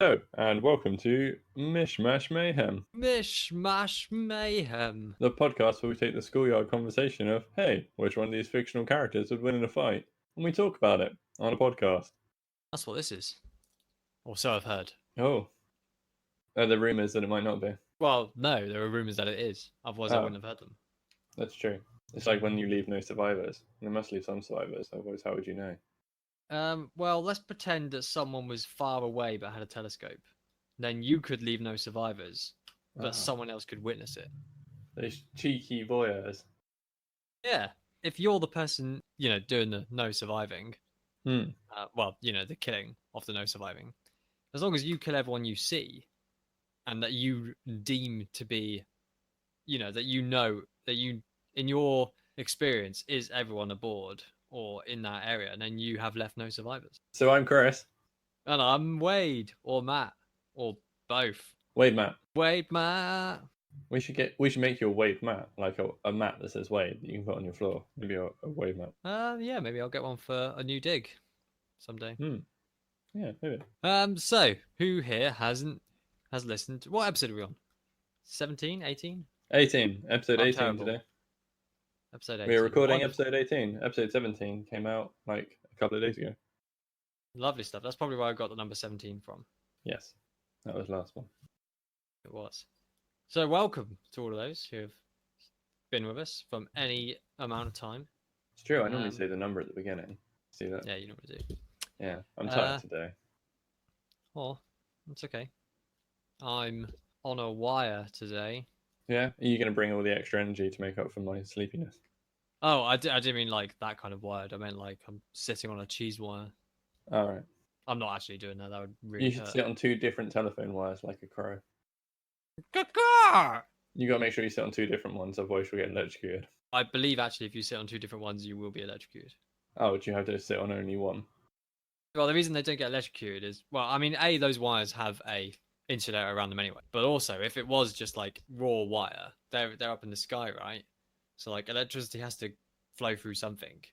Hello, and welcome to Mish Mayhem, Mish Mayhem. the podcast where we take the schoolyard conversation of, hey, which one of these fictional characters would win in a fight? And we talk about it on a podcast. That's what this is. Or so I've heard. Oh. Are there rumours that it might not be? Well, no, there are rumours that it is. Otherwise, I wouldn't have heard them. That's true. It's like when you leave no survivors. They must leave some survivors, otherwise how would you know? Well, let's pretend that someone was far away but had a telescope. Then you could leave no survivors, but someone else could witness it. Those cheeky voyeurs. Yeah. If you're the person, doing the no surviving, the killing of the no surviving, as long as you kill everyone you see, and that you deem to be, that you, in your experience, is everyone aboard or in that area, and then you have left no survivors. So I'm Chris. And I'm Wade, or Matt, or both. Wade Matt. Wade Matt. We should make you a Wade Matt, like a mat that says Wade that you can put on your floor. Maybe a Wade Matt. Yeah, maybe I'll get one for a new dig someday. Yeah, maybe. So who here has listened to, what episode are we on? 17, 18? 18. Episode 18 terrible. today. Episode 18. We are recording episode 18. Episode 17 came out like a couple of days ago. Lovely stuff. That's probably where I got the number 17 from. Yes, that was the last one. It was. So welcome to all of those who have been with us from any amount of time. It's true. I normally say the number at the beginning. See that? Yeah, you normally do. Yeah, I'm tired today. Oh, that's okay. I'm on a wire today. Yeah? Are you going to bring all the extra energy to make up for my sleepiness? Oh, I didn't mean like that kind of wired. I meant like I'm sitting on a cheese wire. All right. I'm not actually doing that. That would really You should hurt. sit on two different telephone wires like a crow. Caw-caw! You got to make sure you sit on two different ones, otherwise you'll get electrocuted. I believe actually if you sit on two different ones, you will be electrocuted. Oh, do you have to sit on only one? Well, the reason they don't get electrocuted is, well, I mean, A, those wires have a insulator around them anyway. But also, if it was just like raw wire, they're up in the sky, right? So like electricity has to flow through something,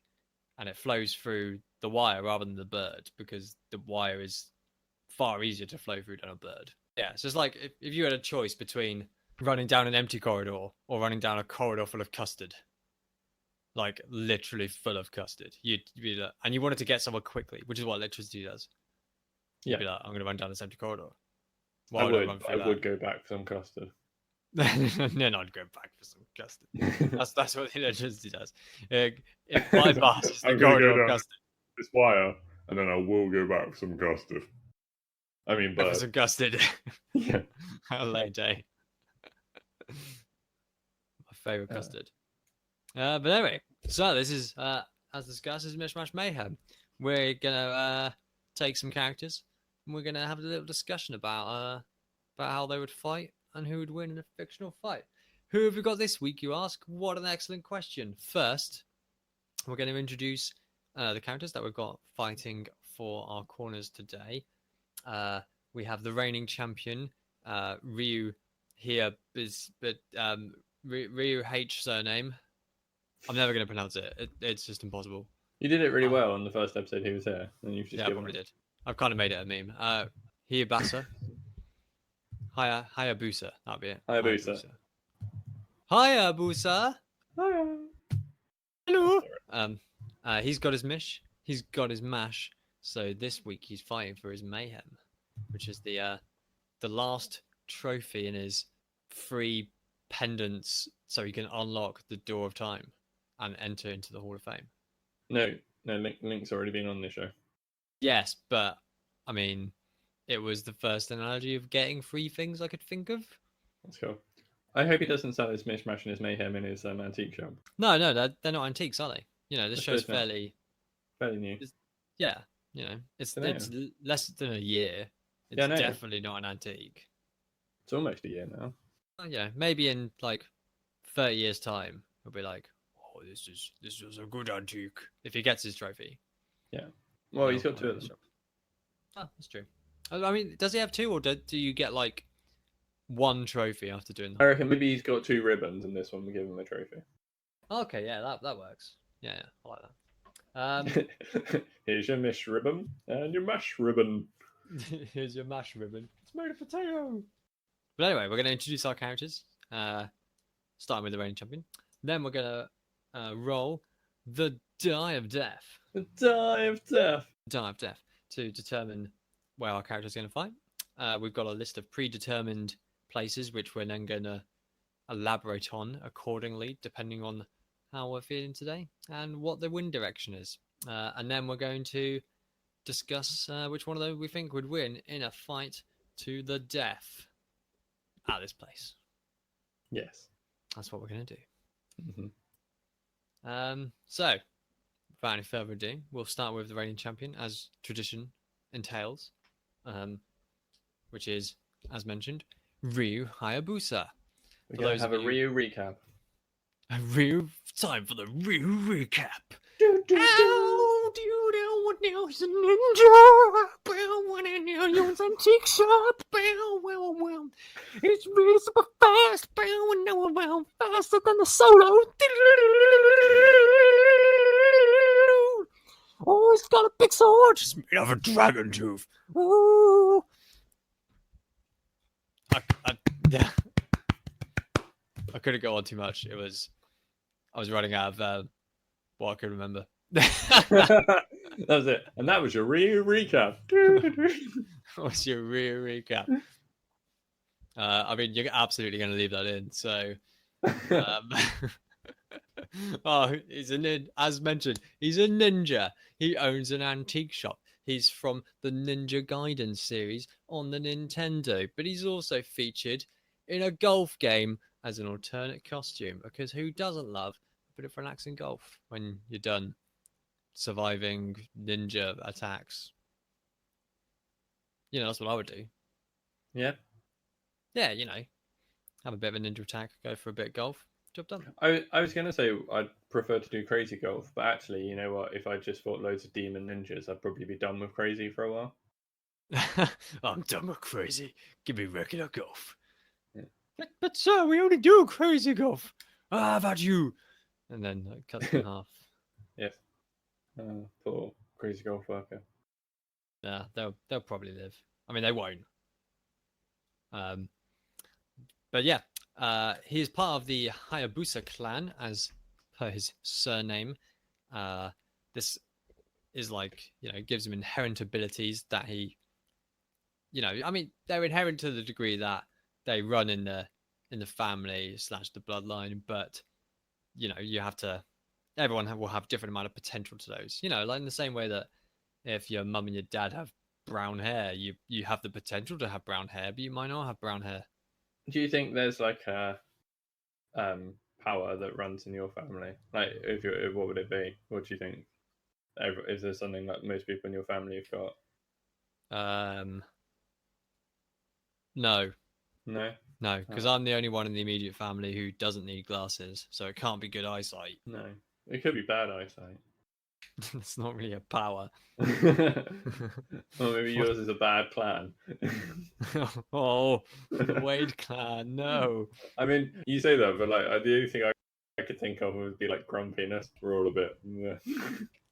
and it flows through the wire rather than the bird, because the wire is far easier to flow through than a bird. Yeah, so it's like if you had a choice between running down an empty corridor or running down a corridor full of custard, like literally full of custard, you'd be like, and you wanted to get somewhere quickly, which is what electricity does. You'd be like, I'm going to run down this empty corridor. I would go back for some custard. No, I'd go back for some custard. That's what the electricity does. It bypasses the corridor of custard. This wire, and then I will go back for some custard. I mean, but for some custard. Yeah. A late day. My favourite custard. But anyway, so this is, as discussed, is Mish Mayhem. We're gonna take some characters, and we're gonna have a little discussion about how they would fight and who would win in a fictional fight. Who have we got this week, you ask? What an excellent question. First, we're going to introduce the characters that we've got fighting for our corners today. We have the reigning champion, Ryu here, but Ryu H surname. I'm never going to pronounce it. It's just impossible. You did it really well on the first episode he was here. And you've just I probably did. I've kind of made it a meme. Hiyabasa. Hayabusa. That'd be it. Hayabusa. Hayabusa. Hiya. Hello. He's got his Mish. He's got his Mash. So this week he's fighting for his Mayhem, which is the last trophy in his free pendants, so he can unlock the Door of Time and enter into the Hall of Fame. No, Link's already been on this show. Yes, but I mean, it was the first analogy of getting free things I could think of. That's cool. I hope he doesn't sell his Mishmash and his Mayhem in his antique shop. No, they're not antiques, are they? This show's fairly new. It's less than a year. It's definitely not an antique. It's almost a year now. Oh, yeah, maybe in like 30 years' time, he'll be like, "Oh, this was a good antique." If he gets his trophy. Yeah. Well, he's got two of them. Oh, that's true. I mean, does he have two, or do you get like one trophy after doing that? I reckon maybe he's got two ribbons, and this one will give him a trophy. Okay, yeah, that works. Yeah, I like that. Here's your Mish ribbon and your Mash ribbon. Here's your mash ribbon. It's made of potato. But anyway, we're going to introduce our characters, starting with the reigning champion. Then we're going to roll the die of death. The die of death. Die of death to determine where our character is going to fight. We've got a list of predetermined places which we're then going to elaborate on accordingly, depending on how we're feeling today and what the wind direction is. And then we're going to discuss which one of those we think would win in a fight to the death at this place. Yes. That's what we're going to do. Mm-hmm. So, without any further ado, we'll start with the reigning champion, as tradition entails, which is, as mentioned, Ryu Hayabusa. We're going to have a Ryu recap. A Ryu, time for the Ryu recap. How do you know what now he's a ninja? Well, when I know you're antique shop. Well. It's really super fast. Well, faster than the solo. Oh, he's got a big sword. It's made of a dragon tooth. Ooh. Yeah. I couldn't go on too much. I was running out of what I could remember. That was it. And that was your Ryu recap. What's your Ryu recap? I mean, you're absolutely going to leave that in. So, oh, as mentioned, he's a ninja. He owns an antique shop. He's from the Ninja Gaiden series on the Nintendo, but he's also featured in a golf game as an alternate costume, because who doesn't love a bit of relaxing golf when you're done surviving ninja attacks? That's what I would do. Yeah. Yeah, have a bit of a ninja attack, go for a bit of golf, job done. I was going to say I'd prefer to do crazy golf, but actually, you know what? If I just fought loads of demon ninjas, I'd probably be done with crazy for a while. I'm done with crazy. Give me regular golf. Yeah. But sir, we only do crazy golf. How about you? And then cut it in half. Yes. Poor crazy golf worker. Yeah, they'll probably live. I mean, they won't. But yeah, he is part of the Hayabusa clan, as per his surname. This is gives him inherent abilities that he, I mean, they're inherent to the degree that they run in the family / the bloodline, but you have to. Everyone will have different amount of potential to those. Like in the same way that if your mum and your dad have brown hair, you have the potential to have brown hair, but you might not have brown hair. Do you think there's like a power that runs in your family? Like, what would it be? What do you think? Is there something that most people in your family have got? No. No, because I'm the only one in the immediate family who doesn't need glasses, so it can't be good eyesight. No, it could be bad eyesight. It's not really a power. Or maybe yours is a bad clan. Oh, the Wade clan, no. I mean, you say that, but like the only thing I could think of would be like grumpiness. We're all a bit.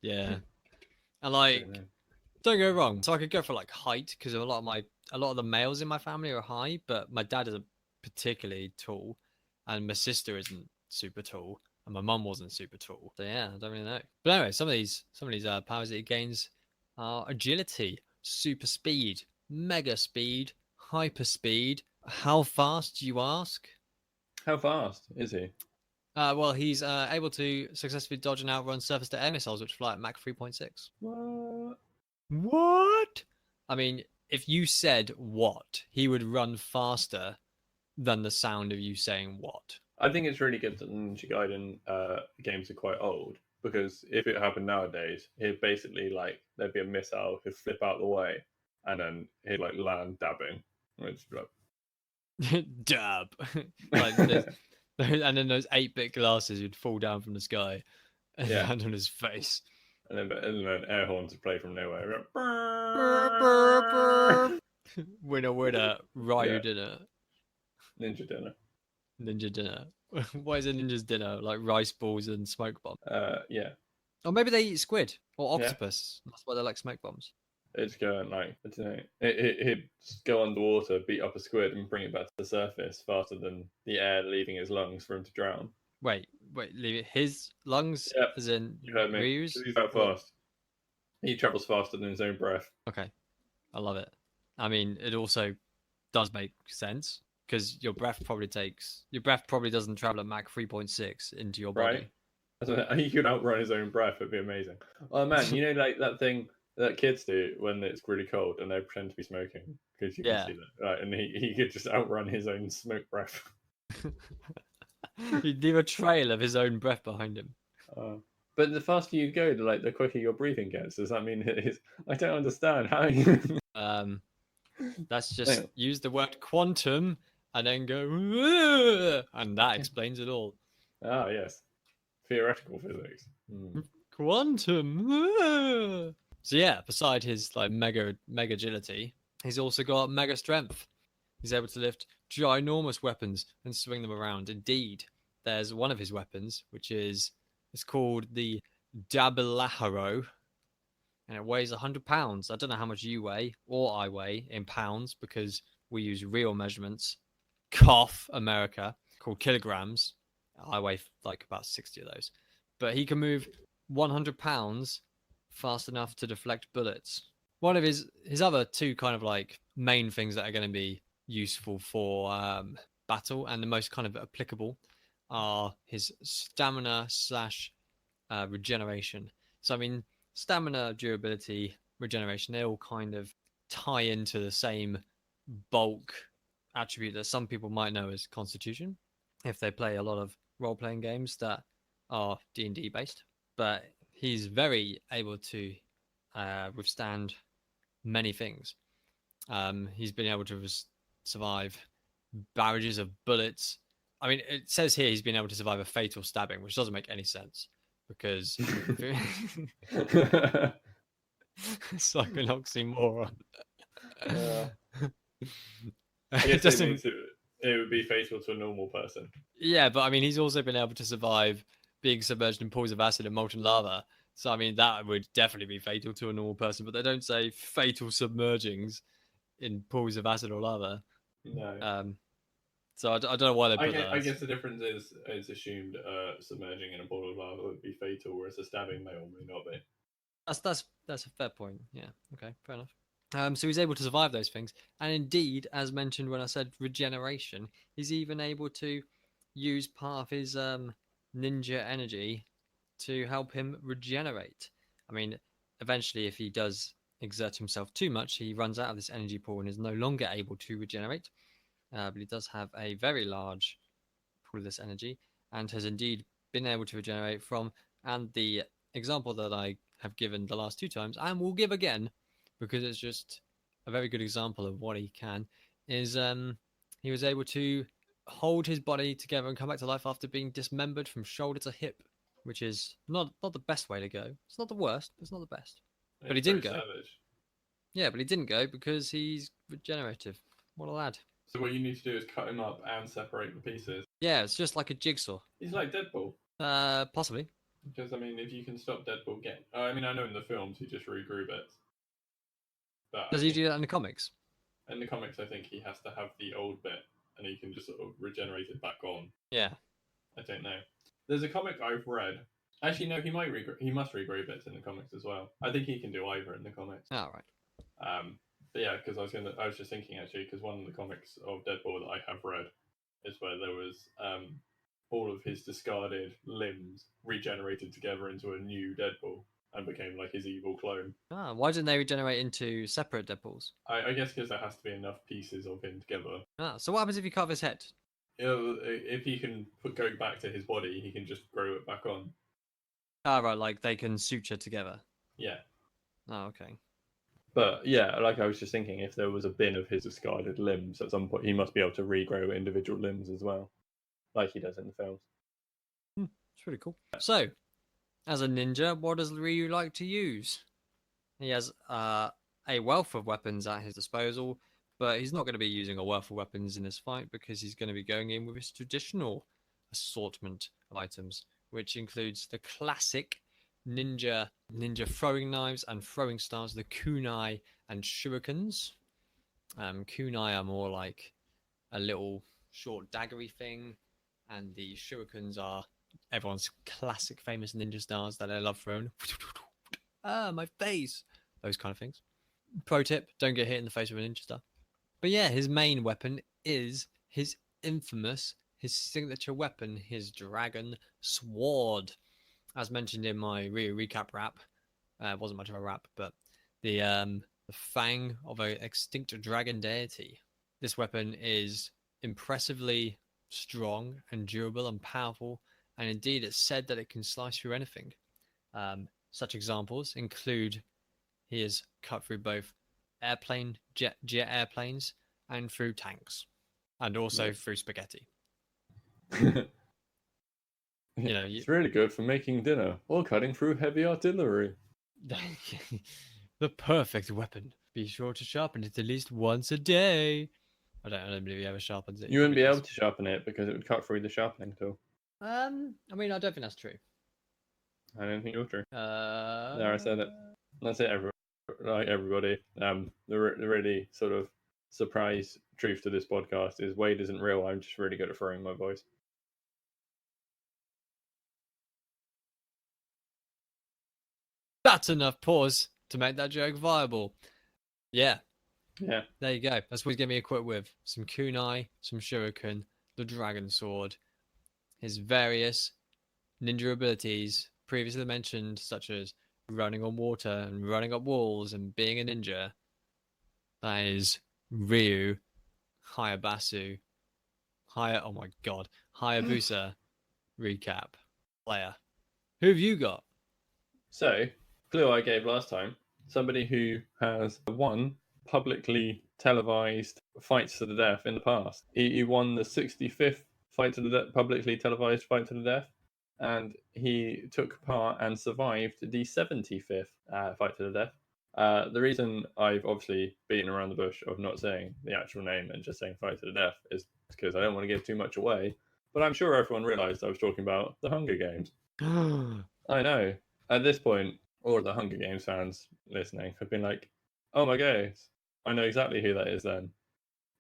Yeah, and don't get me wrong. So I could go for like height, because a lot of the males in my family are high, but my dad isn't particularly tall, and my sister isn't super tall, and my mum wasn't super tall. So yeah, I don't really know. But anyway, some of these powers that he gains are agility, super speed, mega speed, hyper speed. How fast, you ask? How fast is he? Well, he's able to successfully dodge and outrun surface-to-air missiles, which fly at Mach 3.6. What? I mean, if you said what, he would run faster than the sound of you saying what. I think it's really good that the Ninja Gaiden games are quite old, because if it happened nowadays, he'd basically there'd be a missile, he'd flip out the way, and then he'd land dabbing. Which Dab. And then those 8-bit glasses would fall down from the sky and land on his face. And then air horns would play from nowhere. Winner, Ryu dinner. Ninja dinner. Ninja dinner. What is a ninja's dinner? Like rice balls and smoke bombs? Yeah. Or maybe they eat squid or octopus. That's why they like smoke bombs. It'd go and I don't know. It'd go underwater, beat up a squid, and bring it back to the surface faster than the air leaving his lungs for him to drown. Wait, leave it. His lungs, Yeah, as in you heard me. Ryu's? He's that fast. He travels faster than his own breath. Okay, I love it. I mean, it also does make sense because your breath probably doesn't travel at Mach 3.6 into your body. Right? He could outrun his own breath. It'd be amazing. Oh man, you know, like that thing that kids do when it's really cold and they pretend to be smoking because you can see that, right? And he could just outrun his own smoke breath. He'd leave a trail of his own breath behind him. But the faster you go, the quicker your breathing gets. Does that mean it is? I don't understand how. Let's just use the word quantum and then go, "Ugh," and that explains it all. Ah, yes, theoretical physics. Quantum. Ugh. So yeah, beside his like mega agility, he's also got mega strength. He's able to lift ginormous weapons and swing them around. Indeed, there's one of his weapons, which is called the Dabalaharo, and it weighs 100 pounds. I don't know how much you weigh or I weigh in pounds because we use real measurements. Cough, America, called kilograms. I weigh like about 60 of those. But he can move 100 pounds fast enough to deflect bullets. One of his other two kind of like main things that are going to be useful for battle and the most kind of applicable are his stamina / regeneration. So I mean, stamina, durability, regeneration, they all kind of tie into the same bulk attribute that some people might know as constitution if they play a lot of role-playing games that are D&D based. But he's very able to withstand many things. He's been able to survive barrages of bullets. I mean, it says here he's been able to survive a fatal stabbing, which doesn't make any sense because it's like an oxymoron. I guess it would be fatal to a normal person. Yeah, but I mean, he's also been able to survive being submerged in pools of acid and molten lava. So I mean, that would definitely be fatal to a normal person. But they don't say fatal submergings in pools of acid or lava. No. So I don't know why they put that. I guess the difference is it's assumed submerging in a pool of lava would be fatal, whereas a stabbing may or may not be. That's a fair point. Yeah. Okay. Fair enough. So he's able to survive those things, and indeed, as mentioned when I said regeneration, he's even able to use part of his ninja energy to help him regenerate. I mean, eventually, if he does exert himself too much, he runs out of this energy pool and is no longer able to regenerate. But he does have a very large pool of this energy and has indeed been able to regenerate from. And the example that I have given the last two times and will give again, because it's just a very good example of what he can, is he was able to hold his body together and come back to life after being dismembered from shoulder to hip, which is not the best way to go. It's not the worst, but it's not the best. But he didn't go. Savage. Yeah, but he didn't go because he's regenerative. What a lad. So what you need to do is cut him up and separate the pieces. Yeah, it's just like a jigsaw. He's like Deadpool. Possibly. Because, I mean, if you can stop Deadpool getting... I mean, I know in the films he just regrew bits. But Does he do that in the comics? In the comics, I think he has to have the old bit, and he can just sort of regenerate it back on. Yeah. I don't know. There's a comic I've read. Actually, no, he must regrow bits in the comics as well. I think he can do either in the comics. Oh, right. But yeah, because I was just thinking actually, because one of the comics of Deadpool that I have read is where there was all of his discarded limbs regenerated together into a new Deadpool and became like his evil clone. Why didn't they regenerate into separate Deadpools? I guess because there has to be enough pieces of him together. So what happens if you cut off his head? If he can go back to his body, he can just grow it back on. Right, like they can suture together. Yeah. Oh, okay. But yeah, like I was just thinking, if there was a bin of his discarded limbs at some point, he must be able to regrow individual limbs as well, like he does in the films. It's really cool. So, as a ninja, what does Ryu like to use? He has a wealth of weapons at his disposal, but he's not going to be using a wealth of weapons in this fight because he's going to be going in with his traditional assortment of items, which includes the classic ninja throwing knives and throwing styles, the kunai and shurikens. Kunai are more like a little short daggery thing, and the shurikens are everyone's classic famous ninja stars that I love throwing. Ah, my face! Those kind of things. Pro tip, don't get hit in the face with a ninja star. But yeah, his main weapon is his his signature weapon, his dragon sword. As mentioned in my recap rap, it wasn't much of a rap, but the fang of an extinct dragon deity. This weapon is impressively strong and durable and powerful, and indeed it's said that it can slice through anything. Such examples include he is cut through both jet airplanes and through tanks, and also through spaghetti. It's really good for making dinner or cutting through heavy artillery. The perfect weapon. Be sure to sharpen it at least once a day. I don't believe he ever sharpens it. You wouldn't be able to sharpen it because it would cut through the sharpening tool. I mean, I don't think that's true. I don't think you're true. There, I said it. That's it, everybody. The really sort of surprise truth to this podcast is Wade isn't real. I'm just really good at throwing my voice. That's enough pause to make that joke viable. Yeah. Yeah. There you go. That's what he's giving me a quote with. Some kunai, some shuriken, the dragon sword, his various ninja abilities previously mentioned, such as running on water and running up walls and being a ninja. That is Ryu, Hayabusa, Hayabusa recap player. Who have you got? So, clue I gave last time, somebody who has won publicly televised fights to the death in the past. He won the 65th publicly televised fight to the death, and he took part and survived the 75th fight to the death. The reason I've obviously beaten around the bush of not saying the actual name and just saying fight to the death is because I don't want to give too much away, but I'm sure everyone realised I was talking about the Hunger Games. I know. At this point, all of the Hunger Games fans listening have been like, oh my god, I know exactly who that is then.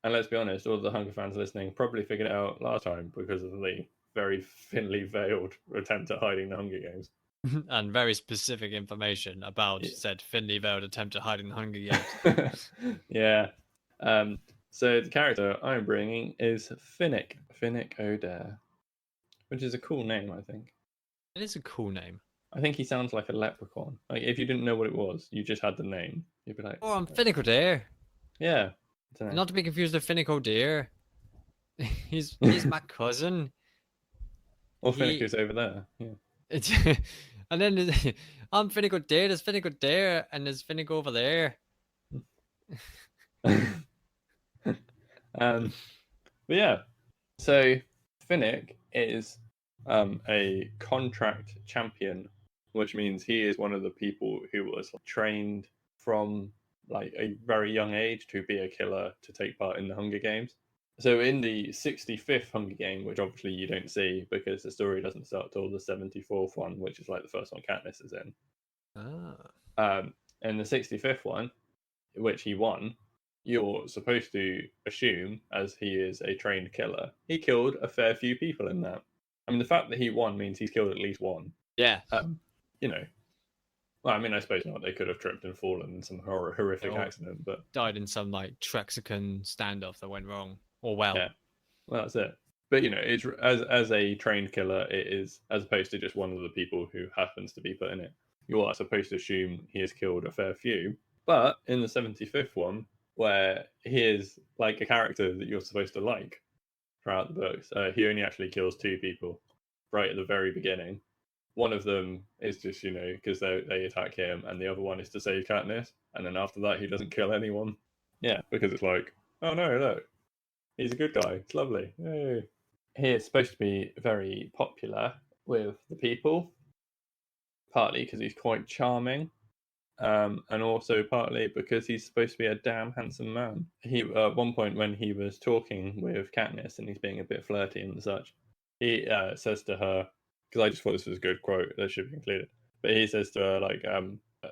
And let's be honest, all of the Hunger fans listening probably figured it out last time because of the very thinly veiled attempt at hiding the Hunger Games. And very specific information about said thinly veiled attempt at hiding the Hunger Games. Yeah. So the character I'm bringing is Finnick O'Dare, which is a cool name, I think. It is a cool name. I think he sounds like a leprechaun. Like if you didn't know what it was, you just had the name, you'd be like, "Oh, I'm Finnick O'Dare." Yeah. Not to be confused with Finnick O'Dare. He's my cousin. Or Finnick is over there. Yeah. And then I'm Finnick O'Dare. There's Finnick O'Dare, and there's Finnick over there. But yeah, so Finnick is a contract champion, which means he is one of the people who was trained from like a very young age to be a killer to take part in the Hunger Games. So in the 65th Hunger Game, which obviously you don't see because the story doesn't start till the 74th one, which is like the first one Katniss is in. In the 65th one, which he won, you're supposed to assume, as he is a trained killer, he killed a fair few people in that. I mean, the fact that he won means he's killed at least one. Yeah. Well, I mean, I suppose not. They could have tripped and fallen in some horrific accident, but died in some like Trexican standoff that went wrong. Or well. Yeah. Well, that's it. But it's as a trained killer, it is as opposed to just one of the people who happens to be put in it. You are supposed to assume he has killed a fair few. But in the 75th one, where he is like a character that you're supposed to like throughout the books, he only actually kills 2 people right at the very beginning. One of them is just, because they attack him, and the other one is to save Katniss. And then after that, he doesn't kill anyone. Yeah, because it's like, oh no, look, he's a good guy. It's lovely. Yay. He is supposed to be very popular with the people, partly because he's quite charming, and also partly because he's supposed to be a damn handsome man. He at one point when he was talking with Katniss and he's being a bit flirty and such, he says to her, because I just thought this was a good quote that should be included. But he says to her, like,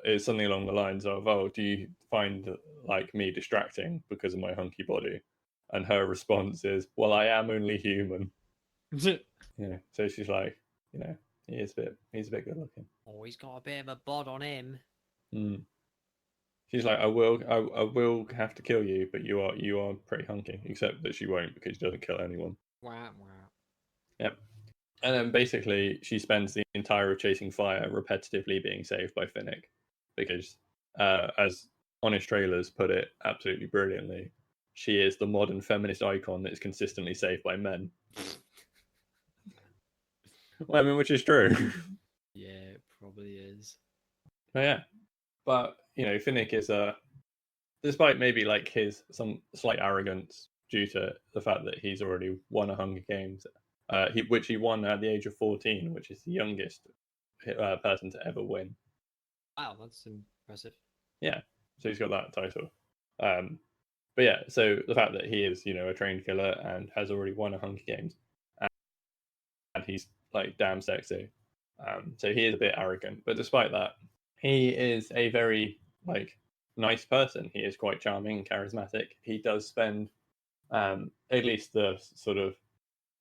it's something along the lines of, "Oh, do you find like me distracting because of my hunky body?" And her response is, "Well, I am only human." So she's like, he's a bit good looking. Oh, he's got a bit of a bod on him. Mm. She's like, I will have to kill you, but you are pretty hunky. Except that she won't, because she doesn't kill anyone. Wow. Yep. And then basically she spends the entire of Chasing Fire repetitively being saved by Finnick, because as Honest Trailers put it absolutely brilliantly, she is the modern feminist icon that is consistently saved by men. Well, I mean, which is true. Yeah, it probably is. Yeah, but Finnick is despite maybe like some slight arrogance due to the fact that he's already won a Hunger Games, which he won at the age of 14, which is the youngest person to ever win. Wow, that's impressive. Yeah, so he's got that title. But yeah, so the fact that he is a trained killer and has already won a Hunger Games, and he's like damn sexy. So he is a bit arrogant, but despite that, he is a very like nice person. He is quite charming and charismatic. He does spend at least the sort of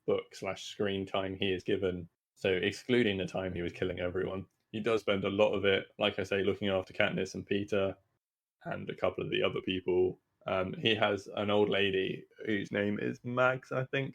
book/screen time he is given, so excluding the time he was killing everyone, he does spend a lot of it, like I say, looking after Katniss and Peter and a couple of the other people. He has an old lady whose name is Mags, I think,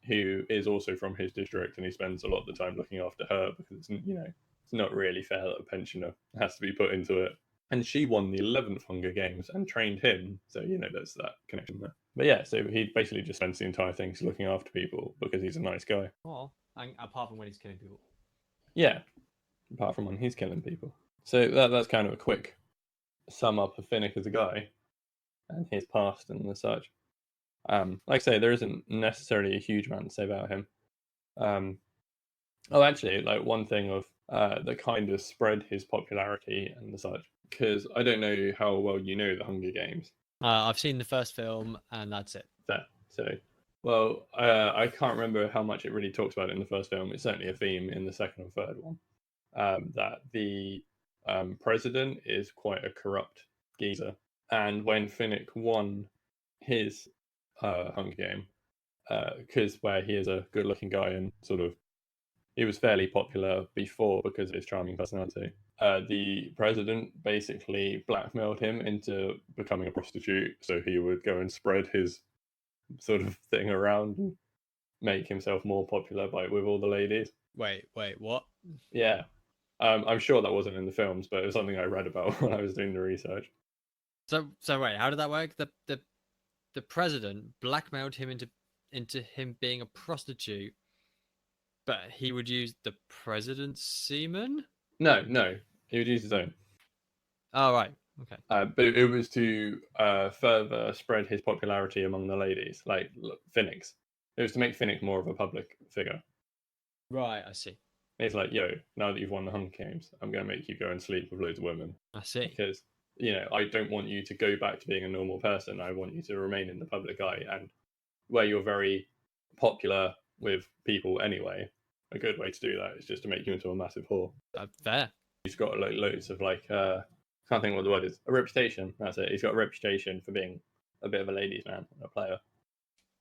who is also from his district, and he spends a lot of the time looking after her because it's not really fair that a pensioner has to be put into it. And she won the 11th Hunger Games and trained him, so there's that connection there. But yeah, so he basically just spends the entire thing looking after people because he's a nice guy. Oh, apart from when he's killing people. Yeah, apart from when he's killing people. So that's kind of a quick sum up of Finnick as a guy and his past and the such. Like I say, there isn't necessarily a huge amount to say about him. Actually, like one thing of that kind of spread his popularity and the such, because I don't know how well you know the Hunger Games. I've seen the first film, and that's it. Fair. So, well, I can't remember how much it really talks about in the first film. It's certainly a theme in the second and third one. That the president is quite a corrupt geezer, and when Finnick won his Hunger Game, because where he is a good-looking guy and sort of he was fairly popular before because of his charming personality. The president basically blackmailed him into becoming a prostitute, so he would go and spread his sort of thing around and make himself more popular with all the ladies. Wait, what? Yeah. I'm sure that wasn't in the films, but it was something I read about when I was doing the research. So wait, how did that work? The president blackmailed him into him being a prostitute, but he would use the president's semen? No, he would use his own. Oh, right. Okay. But it was to further spread his popularity among the ladies, like Finnick's. It was to make Finnick more of a public figure. Right, I see. It's like, yo, now that you've won the Hunger Games, I'm going to make you go and sleep with loads of women. I see. Because, I don't want you to go back to being a normal person. I want you to remain in the public eye. And where you're very popular with people anyway, a good way to do that is just to make you into a massive whore. Fair. He's got like loads of can't think what the word is. A reputation. That's it. He's got a reputation for being a bit of a ladies' man, a player.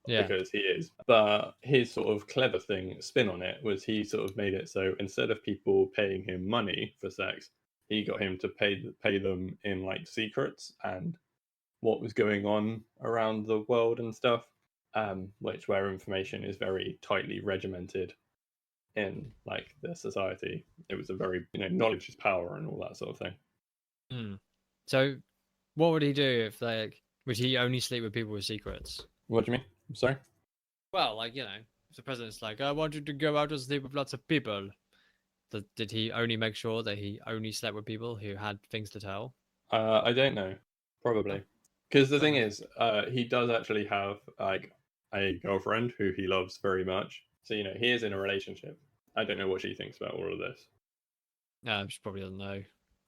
Yeah. Because he is. But his sort of clever spin on it was he sort of made it so instead of people paying him money for sex, he got him to pay them in like secrets and what was going on around the world and stuff. Where information is very tightly regimented in like the society. It was a very knowledge is power and all that sort of thing. So what would he do if would he only sleep with people with secrets? What do you mean? I'm sorry? Well, if the president's like, I want you to go out and sleep with lots of people, did he only make sure that he only slept with people who had things to tell? I don't know. Probably. Because the thing is, he does actually have like a girlfriend who he loves very much. So, he is in a relationship. I don't know what she thinks about all of this. She probably doesn't know.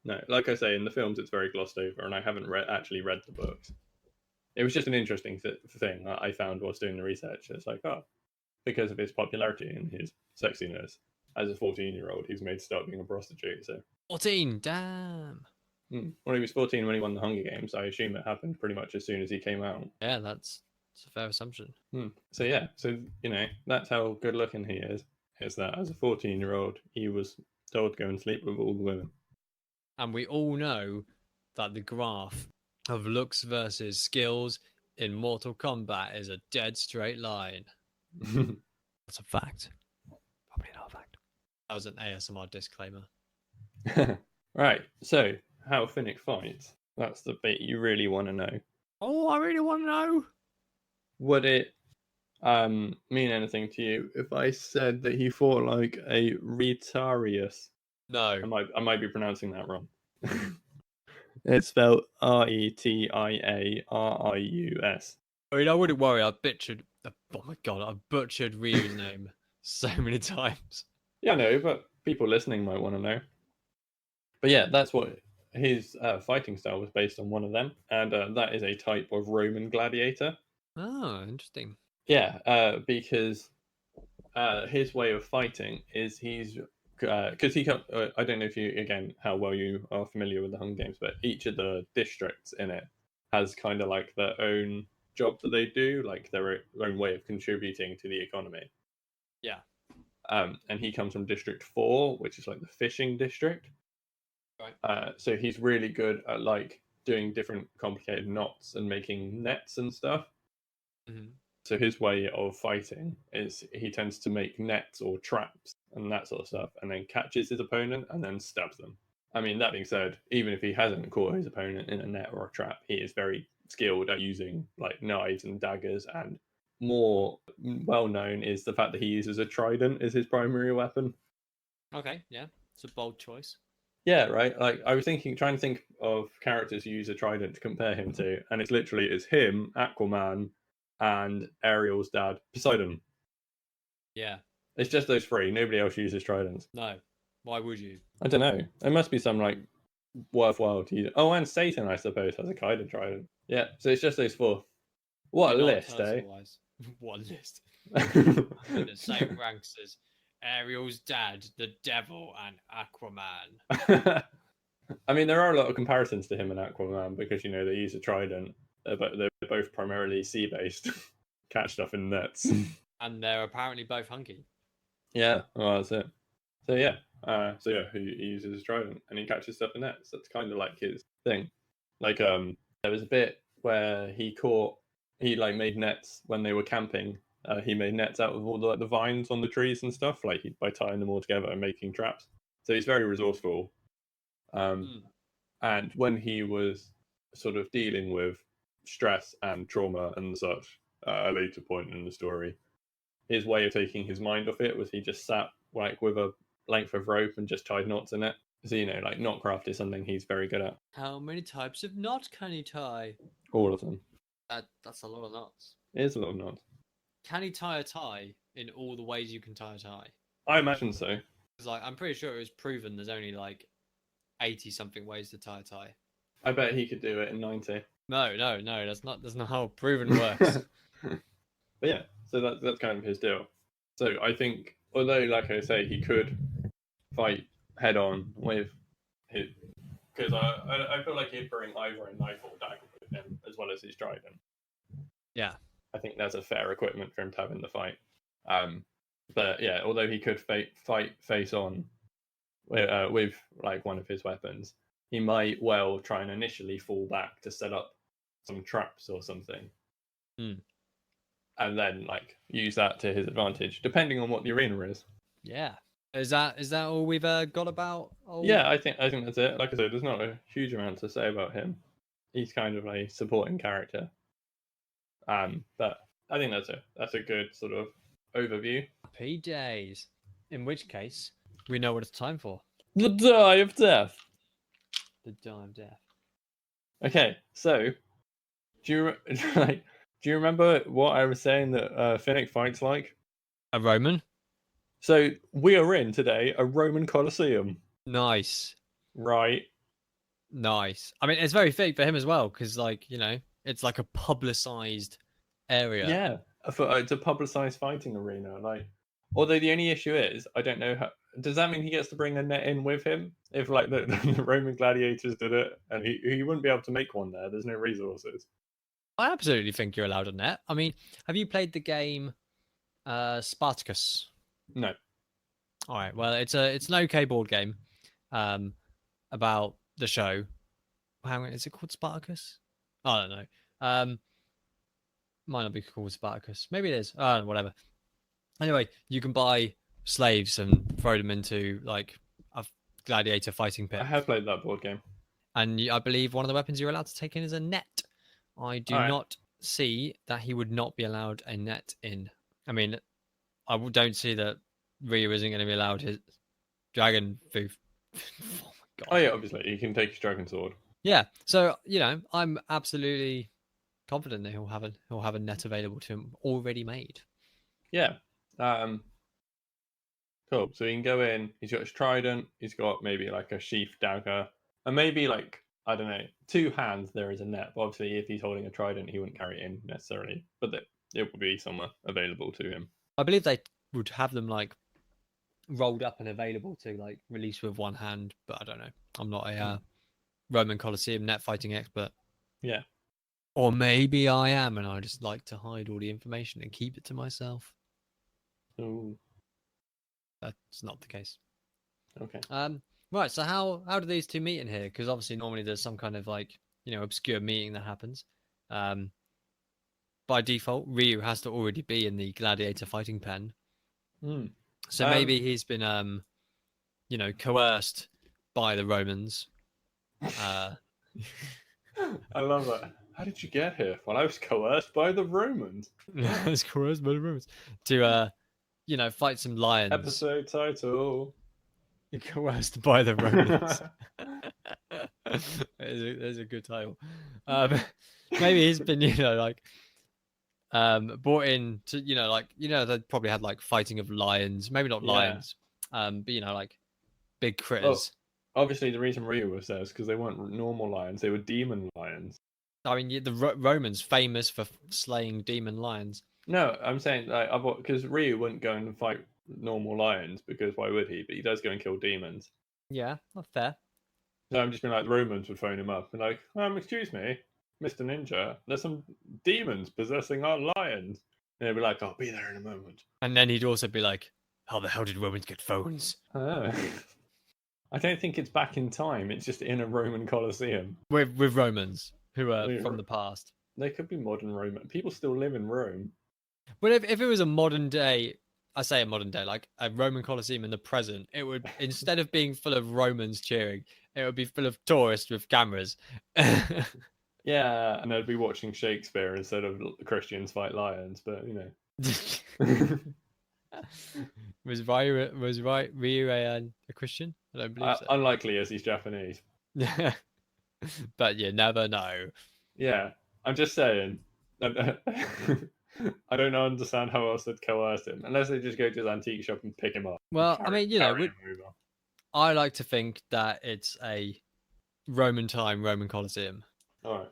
No, like I say, in the films it's very glossed over, and I haven't actually read the books. It was just an interesting thing that I found whilst doing the research. It's like, because of his popularity and his sexiness, as a 14-year-old, he's made to start being a prostitute. So 14, damn. When he was 14 when he won the Hunger Games, I assume it happened pretty much as soon as he came out. Yeah, that's a fair assumption. So yeah, so that's how good looking he is that as a 14-year-old he was told to go and sleep with all the women. And we all know that the graph of looks versus skills in Mortal Kombat is a dead straight line. That's a fact. Probably not a fact. That was an ASMR disclaimer. Right, so how Finnick fights. That's the bit you really want to know. Oh, I really want to know. Would it mean anything to you if I said that he fought like a Retarius? No. I might be pronouncing that wrong. It's spelled Retiaarius. I mean, I wouldn't worry. I oh my god, I butchered Ryu's name so many times. Yeah, no, but people listening might want to know. But yeah, that's what his fighting style was based on, one of them, and that is a type of Roman gladiator. Oh, interesting. Yeah, because his way of fighting is because he I don't know if you, again, how well you are familiar with the Hunger Games, but each of the districts in it has kind of like their own job that they do, like their own way of contributing to the economy. Yeah. And he comes from District 4, which is like the fishing district. Right. So he's really good at like doing different complicated knots and making nets and stuff. Mm-hmm. So his way of fighting is he tends to make nets or traps and that sort of stuff, and then catches his opponent and then stabs them. I mean, that being said, even if he hasn't caught his opponent in a net or a trap, he is very skilled at using like knives and daggers, and more well known is the fact that he uses a trident as his primary weapon. Okay, yeah, it's a bold choice. Yeah, right. Like I was trying to think of characters who use a trident to compare him to, and it's him, Aquaman, and Ariel's dad, Poseidon. Yeah. It's just those three. Nobody else uses tridents. No. Why would you? I don't know. There must be some like worthwhile to use. Oh, and Satan, I suppose, has a kind of trident. Yeah, so it's just those four. What a list, eh? What a list. In the same ranks as Ariel's dad, the devil, and Aquaman. I mean, there are a lot of comparisons to him and Aquaman because, they use a trident, but they're both primarily sea-based. Catch stuff in nets. And they're apparently both hunky. Yeah, well, that's it. So yeah, he uses a trident and he catches stuff in nets. That's kind of like his thing. Like, there was a bit where he made nets when they were camping. He made nets out of all the vines on the trees and stuff, by tying them all together and making traps. So he's very resourceful. And when he was sort of dealing with stress and trauma and such, at a later point in the story, his way of taking his mind off it was he just sat with a length of rope and just tied knots in it. So, knotcraft is something he's very good at. How many types of knots can he tie? All of them. That's a lot of knots. It is a lot of knots. Can he tie a tie in all the ways you can tie a tie? I imagine so. Because I'm pretty sure it was proven there's only 80-something ways to tie a tie. I bet he could do it in 90. No, that's not how proven works. But yeah, so that's kind of his deal. So I think, although, like I say, he could fight head on with his, because I feel like he'd bring either a knife or dagger with him as well as his trident. Yeah, I think that's a fair equipment for him to have in the fight. But yeah, although he could fight face on with one of his weapons, he might well try and initially fall back to set up some traps or something. And then use that to his advantage, depending on what the arena is. Yeah. Is that all we've got about? Yeah, I think that's it. Like I said, there's not a huge amount to say about him. He's kind of a supporting character. But I think that's a good sort of overview. Happy days. In which case, we know what it's time for. The Die of Death. The Die of Death. Okay, so do you remember what I was saying that Finnick fights like? A Roman? So we are in today a Roman Colosseum. Nice. Right. Nice. I mean, it's very fitting for him as well, because it's like a publicized area. Yeah, it's a publicized fighting arena. Although the only issue is, I don't know does that mean he gets to bring a net in with him? If like the Roman gladiators did it, and he wouldn't be able to make one there. There's no resources. I absolutely think you're allowed a net. I mean, have you played the game Spartacus? No. All right. Well, it's an okay board game about the show. Hang on, is it called Spartacus? I don't know. Might not be called Spartacus. Maybe it is. Whatever. Anyway, you can buy slaves and throw them into like a gladiator fighting pit. I have played that board game. And I believe one of the weapons you're allowed to take in is a net. I do not see that he would not be allowed a net in. I mean, I don't see that Ryu isn't going to be allowed his dragon food. Oh my god. Oh yeah, obviously he can take his dragon sword. Yeah, so I'm absolutely confident that he'll have a net available to him already made. Yeah. Cool. So he can go in. He's got his trident. He's got maybe like a sheath dagger, and maybe like I don't know, 2 hands. There is a net. But obviously, if he's holding a trident, he wouldn't carry it in necessarily. But it will be somewhere available to him. I believe they would have them like rolled up and available to like release with one hand. But I don't know. I'm not a Roman Colosseum net fighting expert. Yeah. Or maybe I am, and I just like to hide all the information and keep it to myself. Ooh. That's not the case. Okay. Right. So how do these two meet in here? Because obviously normally there's some kind of like obscure meeting that happens. By default, Ryu has to already be in the gladiator fighting pen. So maybe he's been coerced by the Romans. I love that. How did you get here? Well, I was coerced by the Romans. I was coerced by the Romans to fight some lions. Episode title. Coerced by the Romans. There's a good title. Maybe he's been brought in to they probably had like fighting of lions, maybe not lions, but like big critters. Well, obviously the reason Ryu was there is because they weren't normal lions, they were demon lions. I mean, the Romans famous for slaying demon lions. No, I'm saying like because Ryu wouldn't go and fight normal lions because why would he? But he does go and kill demons. Yeah, not fair. So I'm just being like the Romans would phone him up and like, excuse me, Mr. Ninja, there's some demons possessing our lions. And he'd be like, I'll be there in a moment. And then he'd also be like, how the hell did Romans get phones? Oh. I don't think it's back in time. It's just in a Roman Colosseum. With Romans who are from the past. They could be modern Roman. People still live in Rome. But if it was a modern day, I say a modern day, like a Roman Colosseum in the present, it would, instead of being full of Romans cheering, it would be full of tourists with cameras. Yeah, and they'd be watching Shakespeare instead of Christians fight lions, but Was Ryu a Christian? I don't believe so. Unlikely, as he's Japanese. But you never know. Yeah, I'm just saying. I don't understand how else they'd coerce him, unless they just go to his antique shop and pick him up. Well, I mean, I like to think that it's a Roman Colosseum. All right.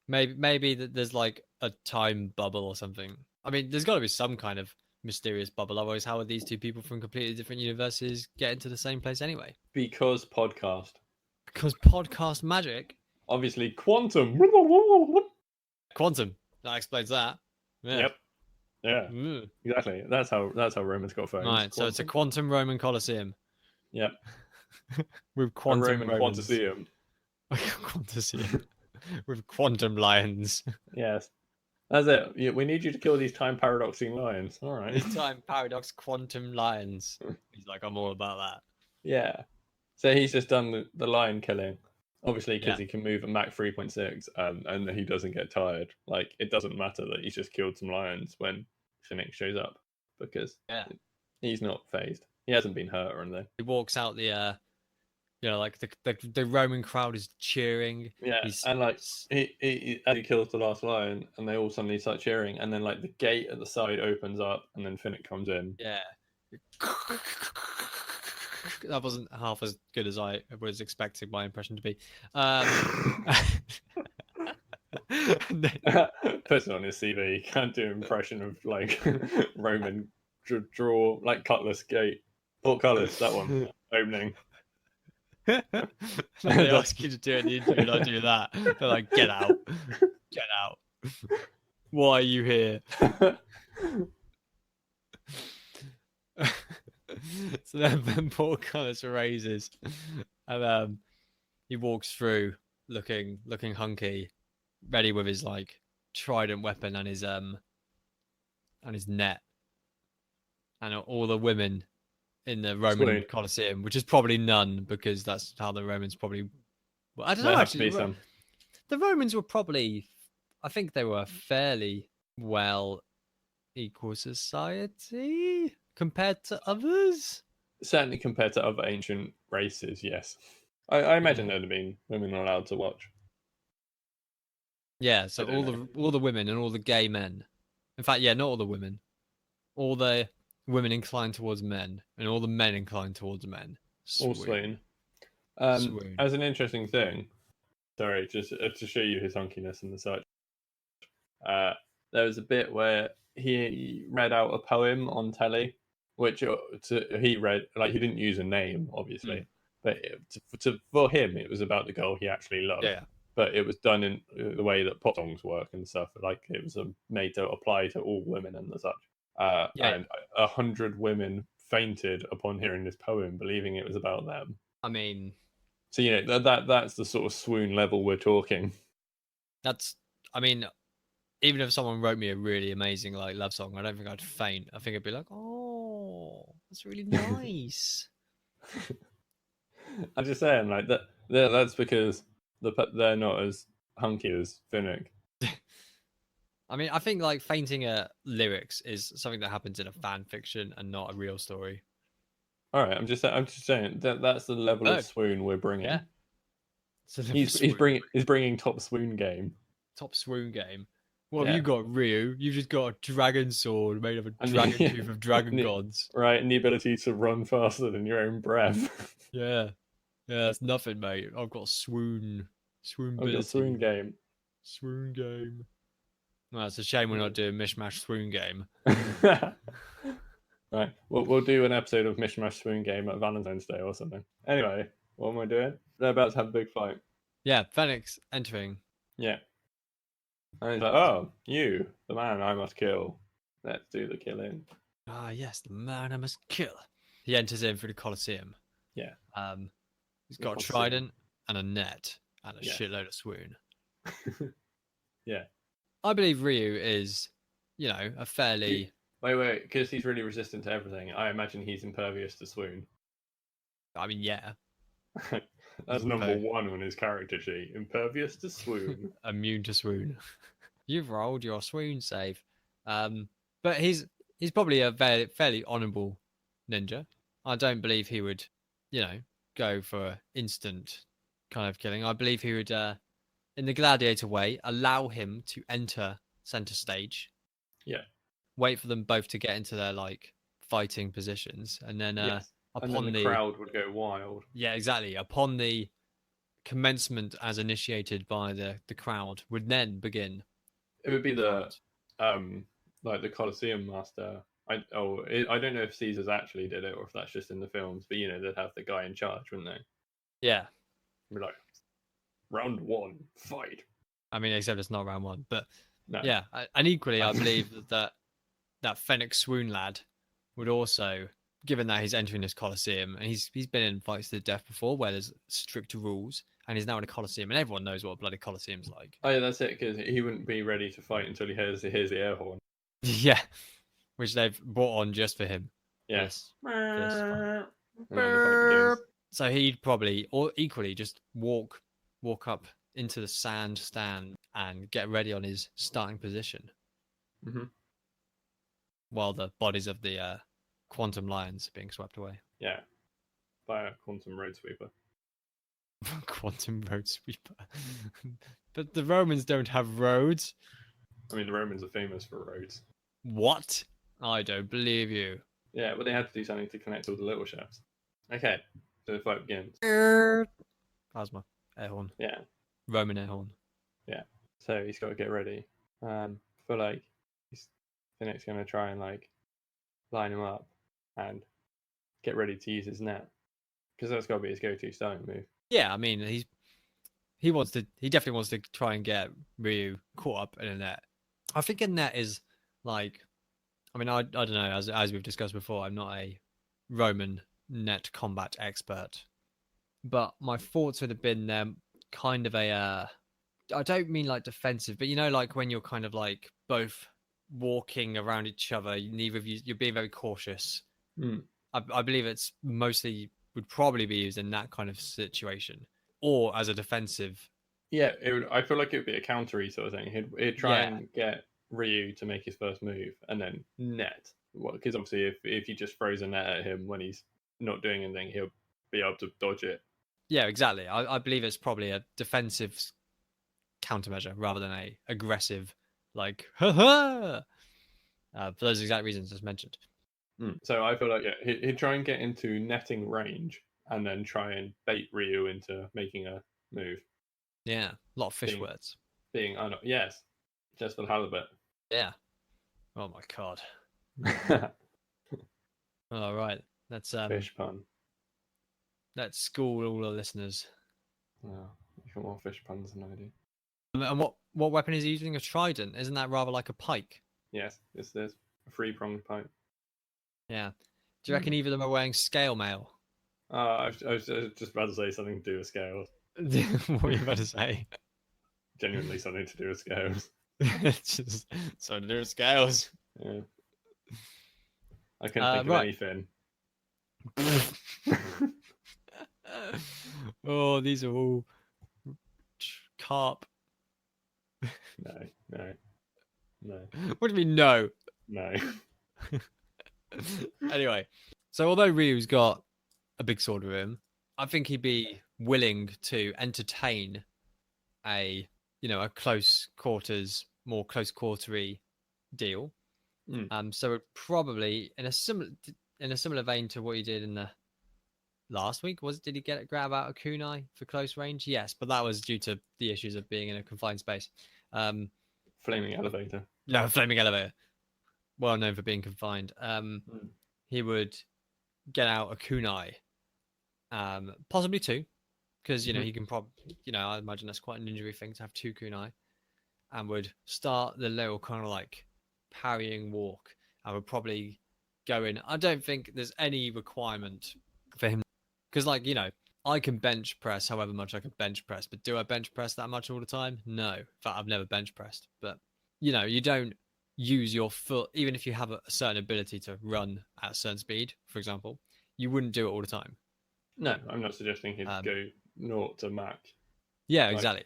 Maybe that there's like a time bubble or something. I mean, there's got to be some kind of mysterious bubble. Otherwise, how would these two people from completely different universes get into the same place anyway? Because podcast. Because podcast magic. Obviously, quantum. Quantum. That explains that. Yeah. Yep. Yeah. Exactly. That's how Romans got phones. Right. Quantum. So it's a quantum Roman Colosseum. Yep. With quantum Roman Romans. Quantiseum. Quantiseum. With quantum lions. Yes. That's it. We need you to kill these time paradoxing lions. All right. These time paradox quantum lions. He's like, I'm all about that. Yeah. So he's just done the lion killing. Obviously, because he can move at Mach 3.6 and he doesn't get tired. Like, it doesn't matter that he's just killed some lions when Phoenix shows up because he's not phased. He hasn't been hurt or anything. He walks out the like the Roman crowd is cheering. Yeah, and like he as he kills the last lion, and they all suddenly start cheering, and then like the gate at the side opens up, and then Finnick comes in. Yeah, that wasn't half as good as I was expecting my impression to be. Puts it on his CV. He can't do an impression of like Roman draw like Cutlass Gate. Portcullis, that one. Opening. They ask you to do it in the interview, and I do that. They're like, get out. Get out. Why are you here? So then Portcullis raises, and he walks through looking hunky, ready with his like trident weapon and his net, and all the women in the Roman Sweet. Colosseum, which is probably none because that's how the Romans probably. Well, I don't know. There have to Actually, be some. the Romans were probably, I think they were fairly well equal society compared to others. Certainly compared to other ancient races, yes. I imagine there'd have been women allowed to watch. Yeah, so I don't all the women and all the gay men. In fact, yeah, not all the women. All the women inclined towards men, and all the men inclined towards men. All Swoon. swoon. Swoon. As an interesting thing, sorry, just to show you his hunkiness and the such. There was a bit where he read out a poem on telly, which he read, like, he didn't use a name, obviously, but for him, it was about the girl he actually loved. Yeah. But it was done in the way that pop songs work and stuff. Like, it was made to apply to all women and the such. And 100 women fainted upon hearing this poem, believing it was about them. I mean, So, you know, that's the sort of swoon level we're talking. I mean, even if someone wrote me a really amazing like love song, I don't think I'd faint. I think I'd be like, oh, that's really nice. I'm just saying, like, that's because they're not as hunky as Finnick. I mean, I think like fainting at lyrics is something that happens in a fan fiction and not a real story. All right, I'm just saying that's the level of swoon we're bringing. Yeah. He's bringing top swoon game. Top swoon game. What have you got, Ryu? You've just got a dragon sword made of a dragon tooth of dragon gods. Right, and the ability to run faster than your own breath. Yeah, that's nothing, mate. I've got swoon ability. Swoon game. Swoon game. Well, it's a shame we're not doing Mishmash swoon game. Right, we'll do an episode of Mishmash swoon game at Valentine's Day or something. Anyway, what am I doing? They're about to have a big fight. Yeah, Phoenix entering. Yeah. And he's like, oh, you, the man I must kill. Let's do the killing. Ah, yes, the man I must kill. He enters in through the Colosseum. Yeah. He's got a trident and a net and a shitload of swoon. Yeah. I believe Ryu is, a fairly... Wait, because he's really resistant to everything. I imagine he's impervious to swoon. I mean, yeah. That's number one on his character sheet. Impervious to swoon. Immune to swoon. You've rolled your swoon save. But he's probably a fairly honourable ninja. I don't believe he would, go for instant kind of killing. I believe he would, in the gladiator way, allow him to enter center stage. Yeah. Wait for them both to get into their fighting positions, and then upon the crowd would go wild. Yeah, exactly. Upon the commencement as initiated by the crowd would then begin. It would be the Colosseum master. I don't know if Caesars actually did it or if that's just in the films, but they'd have the guy in charge, wouldn't they? Yeah. Be like, round one, fight. I mean, except it's not round one, but no. Yeah, and equally, I believe that Fennec Swoon lad would also, given that he's entering this Colosseum and he's been in fights to the death before where there's strict rules, and he's now in a Colosseum and everyone knows what a bloody Colosseum's like. Oh yeah, that's it, because he wouldn't be ready to fight until he hears the air horn. Yeah, which they've brought on just for him. Yes. So he'd probably, or equally, just walk up into the sand stand and get ready on his starting position. Mm-hmm. While the bodies of the quantum lions are being swept away. Yeah. By a quantum road sweeper. Quantum road sweeper. But the Romans don't have roads. I mean, the Romans are famous for roads. What? I don't believe you. Yeah, but they had to do something to connect all the little shafts. Okay, so the fight begins. Plasma. Air horn. Yeah. Roman air horn. Yeah. So he's got to get ready. For Finnick's going to try and line him up and get ready to use his net, because that's got to be his go-to starting move. Yeah, I mean, he definitely wants to try and get Ryu caught up in a net. I think a net is like, I mean, I don't know, as we've discussed before, I'm not a Roman net combat expert, but my thoughts would have been kind of a I don't mean like defensive, but like when you're kind of like both walking around each other, neither of you, you're being very cautious. I believe it's mostly would probably be used in that kind of situation, or as a defensive. Yeah, I feel like it would be a countery sort of thing. He'd try and get Ryu to make his first move, and then net. Because obviously, if you just throws a net at him when he's not doing anything, he'll be able to dodge it. Yeah, exactly. I believe it's probably a defensive countermeasure rather than a aggressive, like, ha for those exact reasons as mentioned. So I feel like he'd try and get into netting range, and then try and bait Ryu into making a move. Yeah, a lot of fish words. Yes, just for halibut. Yeah. Oh my god. All right, let's fish pun. Let's school all the listeners. Oh, you got more fish puns than I do. And what weapon is he using? A trident? Isn't that rather like a pike? Yes, it's a 3-pronged pike. Yeah. Do you reckon either of them are wearing scale mail? I was just about to say something to do with scales. What were you about to say? Genuinely something to do with scales. Just something to do with scales. Yeah. I couldn't think of anything. Oh, these are all carp. No. What do you mean, no? No. Anyway, so although Ryu's got a big sword with him, I think he'd be willing to entertain a close quarters, more close quartery deal. So it probably in a similar vein to what he did in the last week. Did he grab out a kunai for close range? Yes, but that was due to the issues of being in a confined space. Flaming elevator. No, flaming elevator. Well known for being confined. He would get out a kunai, possibly two, because he can probably, I imagine that's quite an injury thing to have two kunai, and would start the little kind of like parrying walk, and would probably go in. I don't think there's any requirement for him, because I can bench press however much I can bench press, but do I bench press that much all the time? No. In fact, I've never bench pressed. But you don't use your foot, even if you have a certain ability to run at a certain speed, for example, you wouldn't do it all the time. No, I'm not suggesting he'd go 0 to max. Yeah, exactly.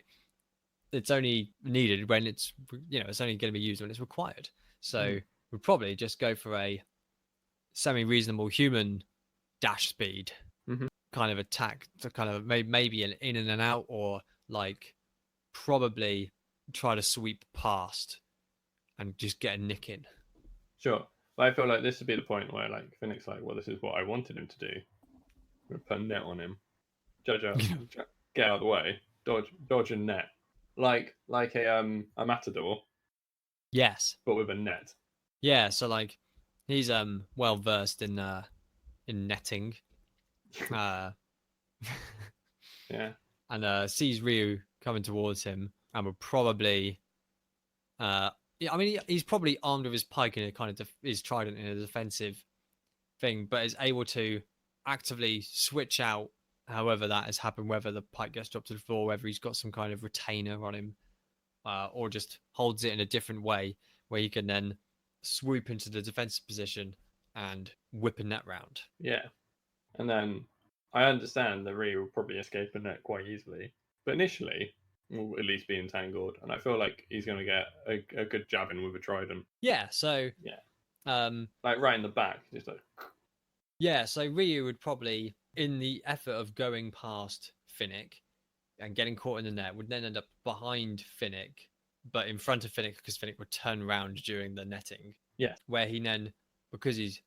It's only needed when it's only going to be used when it's required. So we'd probably just go for a semi-reasonable human dash speed kind of attack to kind of maybe an in and out, or like probably try to sweep past and just get a nick in. Sure. But I feel like this would be the point where Phoenix well, this is what I wanted him to do. We'll put a net on him. Judge out, get out of the way, dodge and net. Like a matador. Yes. But with a net. Yeah, so he's well versed in netting. Yeah. And sees Ryu coming towards him and would probably he's probably armed with his pike in a kind of his trident in a defensive thing, but is able to actively switch out however that has happened, whether the pike gets dropped to the floor, whether he's got some kind of retainer on him, or just holds it in a different way where he can then swoop into the defensive position and whip a net round. Yeah. And then I understand that Ryu will probably escape a net quite easily, but initially will at least be entangled, and I feel like he's going to get a good jab in with a trident. Yeah, so right in the back, just like. Yeah, so Ryu would probably, in the effort of going past Finnick and getting caught in the net, would then end up behind Finnick, but in front of Finnick because Finnick would turn around during the netting. Yeah, where he then, because he's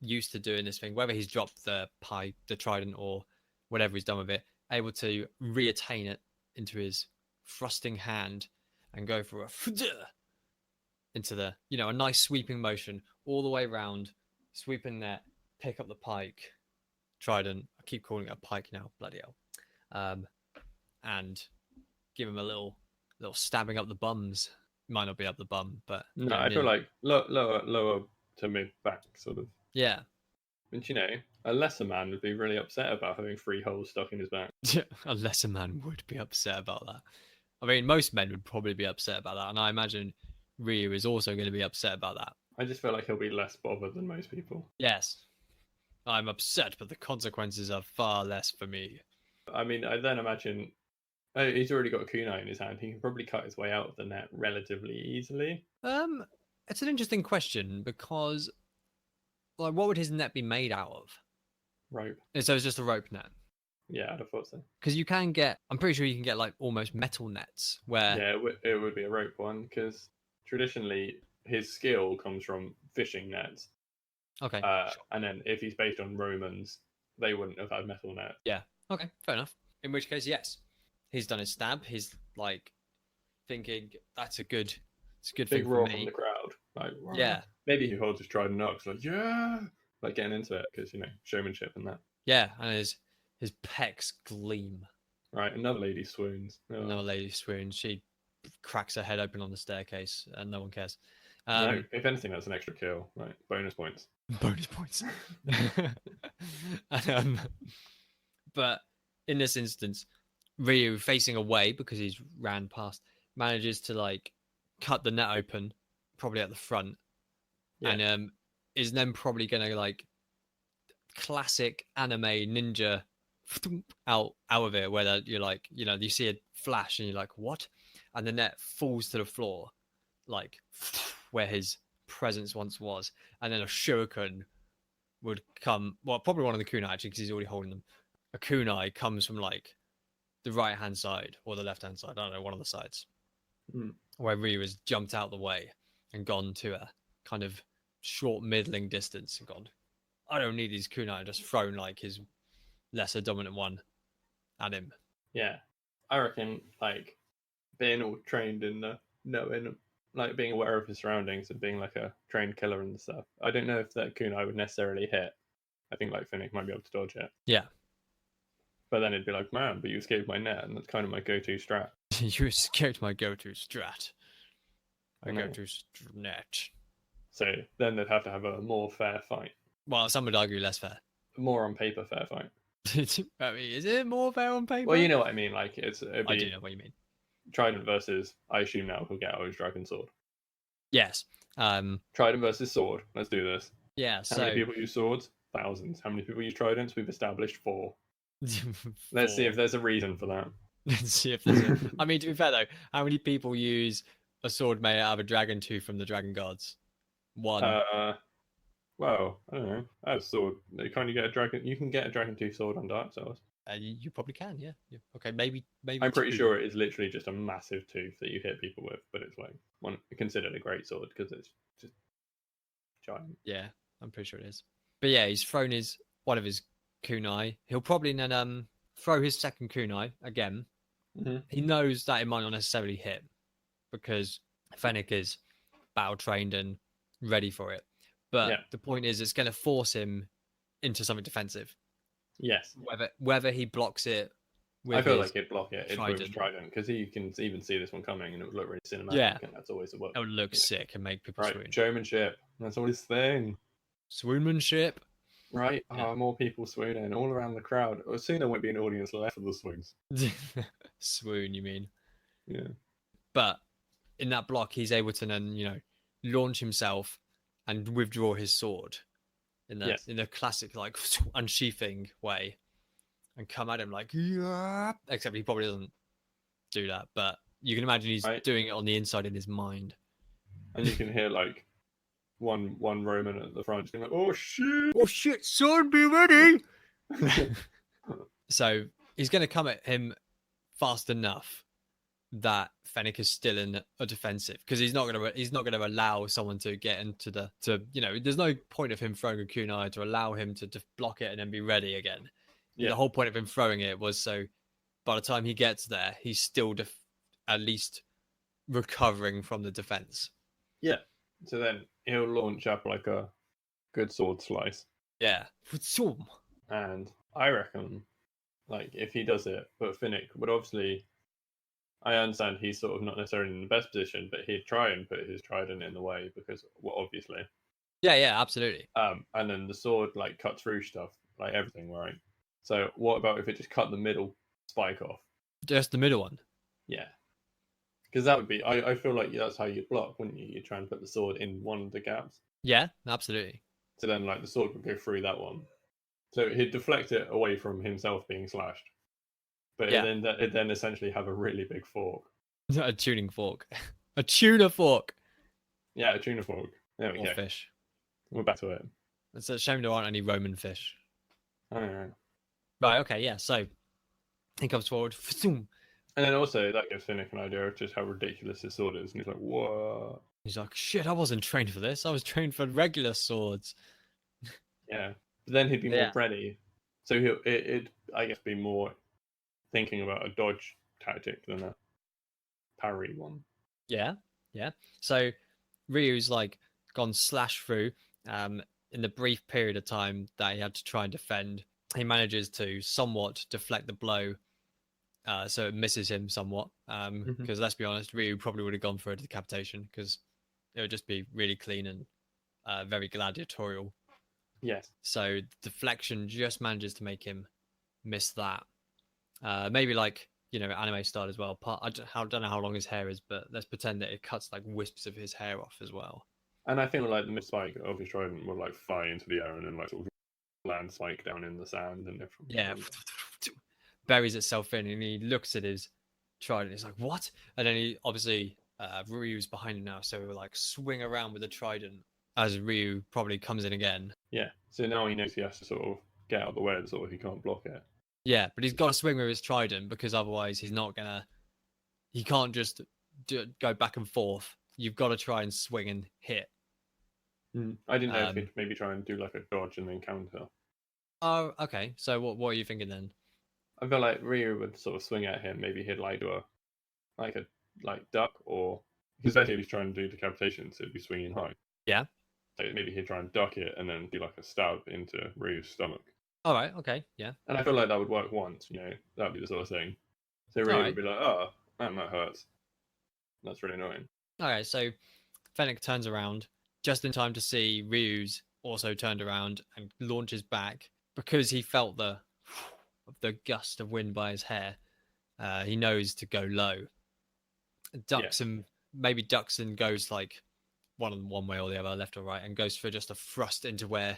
used to doing this thing, whether he's dropped the pipe, the trident, or whatever he's done with it, able to reattain it into his thrusting hand and go for a into the, a nice sweeping motion all the way around, sweeping net, pick up the pike, trident. I keep calling it a pike now. Bloody hell. And give him a little stabbing up the bums. Might not be up the bum, but No, I feel like lower to mid back sort of. yeah. And a lesser man would be really upset about having 3 holes stuck in his back. A lesser man would be upset about that. I mean, most men would probably be upset about that, and I imagine Ryu is also going to be upset about that. I just feel like he'll be less bothered than most people. Yes, I'm upset, but the consequences are far less for me. I mean, I then imagine he's already got a kunai in his hand. He can probably cut his way out of the net relatively easily. It's an interesting question because, like, what would his net be made out of? Rope. So it's just a rope net. Yeah, I'd have thought so. Because you can get, I'm pretty sure you can get like almost metal nets where. Yeah, it would be a rope one because traditionally his skill comes from fishing nets. Okay. And then if he's based on Romans, they wouldn't have had metal nets. Yeah. Okay. Fair enough. In which case, yes, he's done his stab. He's like thinking it's a good Big thing for roar me. from the crowd. Like, wow. Yeah. Maybe he holds his trident up. It's like, yeah, like getting into it because showmanship and that. Yeah, and his pecs gleam. Right, another lady swoons. Oh. Another lady swoons. She cracks her head open on the staircase, and no one cares. No, if anything, that's an extra kill. Right, bonus points. Bonus points. But in this instance, Ryu, facing away because he's ran past, manages to like cut the net open, probably at the front, and is then probably gonna like classic anime ninja out of it, where you're like, you see a flash and you're like, what? And the net falls to the floor, like where his presence once was, and then a shuriken would come. Well, probably one of the kunai actually, because he's already holding them. A kunai comes from like the right hand side or the left hand side. I don't know, one of the sides, where Ryu has jumped out the way and gone to a kind of short middling distance and gone, I don't need these kunai, and just thrown like his lesser dominant one at him. Yeah, I reckon like being all trained in knowing, like being aware of his surroundings and being like a trained killer and stuff. I don't know if that kunai would necessarily hit. I think like Finnick might be able to dodge it. Yeah. But then it'd be like, man, but you escaped my net, and that's kind of my go-to strat. You escaped my go-to strat. My go-to net. So then they'd have to have a more fair fight. Well, some would argue less fair. More on paper fair fight. I mean, is it more fair on paper? Well, you know what I mean. Like it'd be I do know what you mean. Trident versus, I assume now he'll get out his dragon sword. Yes. Trident versus sword. Let's do this. Yeah. How many people use swords? Thousands. How many people use tridents? We've established 4. Let's see if there's a reason for that. Let's see if there's I mean, to be fair though, how many people use a sword made out of a dragon tooth from the Dragon Gods? 1. Well, I don't know. That's sword. You can get a dragon tooth sword on Dark Souls. You probably can, yeah. Okay, maybe. I'm pretty sure it is literally just a massive tooth that you hit people with, but it's like considered a great sword because it's just giant. Yeah, I'm pretty sure it is. But yeah, he's thrown one of his kunai. He'll probably then throw his second kunai again. Mm-hmm. He knows that it might not necessarily hit because Fennec is battle trained and ready for it. But the point is, it's going to force him into something defensive. Yes. Whether he blocks it. I feel like he'd block it. It's Trident because he can even see this one coming and it would look really cinematic. Yeah. And that's always a work. It would look sick and make people swoon. Showmanship. That's all his thing. Swoonmanship. Right? Yeah. More people swooning all around the crowd. Soon there won't be an audience left for the swoons. Swoon, you mean? Yeah. But in that block, he's able to then, launch himself and withdraw his sword in the classic like unsheathing way and come at him like, yeah. Except he probably doesn't do that. But you can imagine he's doing it on the inside in his mind. And you can hear like one Roman at the front being like, oh shit, sword, be ready. So he's going to come at him fast enough that Fennec is still in a defensive because he's not going to allow someone to get into there's no point of him throwing a kunai to allow him to block it and then be ready again. Yeah. The whole point of him throwing it was so by the time he gets there, he's still at least recovering from the defense. Yeah. So then he'll launch up like a good sword slice. Yeah. And I reckon, like, if he does it, but Finnick would obviously. I understand he's sort of not necessarily in the best position, but he'd try and put his trident in the way because, well, obviously. Yeah, absolutely. And then the sword like cuts through stuff, like everything, right? So what about if it just cut the middle spike off? Just the middle one. Yeah, because that would be. I feel like that's how you block, wouldn't you? You try and put the sword in one of the gaps. Yeah, absolutely. So then, like, the sword would go through that one. So he'd deflect it away from himself being slashed. But Yeah. it then essentially have a really big fork. A tuning fork. A tuna fork. Yeah, a tuna fork. There we Or go. fish. We're back to it. It's a shame there aren't any Roman fish. I don't know. Right, okay, yeah. So he comes forward. And then also that gives Finnick an idea of just how ridiculous his sword is. And he's like, what? He's like, shit, I wasn't trained for this. I was trained for regular swords. Yeah. But then he'd be more Yeah. ready. So it'd, I guess, be more thinking about a dodge tactic than a parry one. Yeah. So Ryu's like gone slash through. In the brief period of time that he had to try and defend, he manages to somewhat deflect the blow. So it misses him somewhat. Because let's be honest, Ryu probably would have gone for a decapitation because it would just be really clean and very gladiatorial. Yes. So deflection just manages to make him miss that. Maybe like, anime style as well. I don't know how long his hair is, but let's pretend that it cuts like wisps of his hair off as well. And I think like the mid spike of his trident will like fly into the air and then like sort of land spike down in the sand and everything. Yeah. Buries itself in, and he looks at his trident. He's like, what? And then he obviously Ryu's behind him now, so he'll like swing around with the trident as Ryu probably comes in again. Yeah. So now he knows he has to sort of get out of the way, sort of he can't block it. Yeah, but he's got to swing with his trident because otherwise he can't just go back and forth. You've got to try and swing and hit. I didn't know if he'd maybe try and do like a dodge and then counter. Oh, okay. So what are you thinking then? I feel like Ryu would sort of swing at him. Maybe he'd like do a duck, or because basically he's trying to do decapitation, so he'd be swinging high. Yeah. So maybe he'd try and duck it and then do like a stab into Ryu's stomach. All right. Okay. Yeah. And I feel like that would work once. That'd be the sort of thing. So Ryu would be like, "Oh, that hurts. That's really annoying." Okay. So Fennec turns around just in time to see Ryu's also turned around and launches back because he felt the gust of wind by his hair. He knows to go low. Ducks and goes like one way or the other, left or right, and goes for just a thrust into where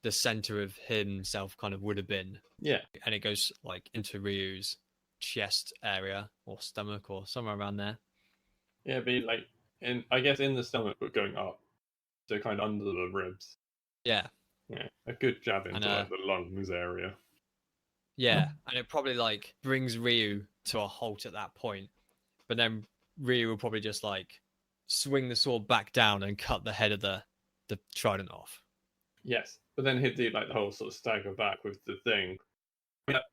the center of himself kind of would have been. Yeah. And it goes like into Ryu's chest area or stomach or somewhere around there. Yeah, be like in the stomach, but going up, so kind of under the ribs. Yeah. Yeah, a good jab into like the lungs area. Yeah, and it probably like brings Ryu to a halt at that point. But then Ryu will probably just like swing the sword back down and cut the head of the trident off. Yes, but then he'd do like the whole sort of stagger back with the thing.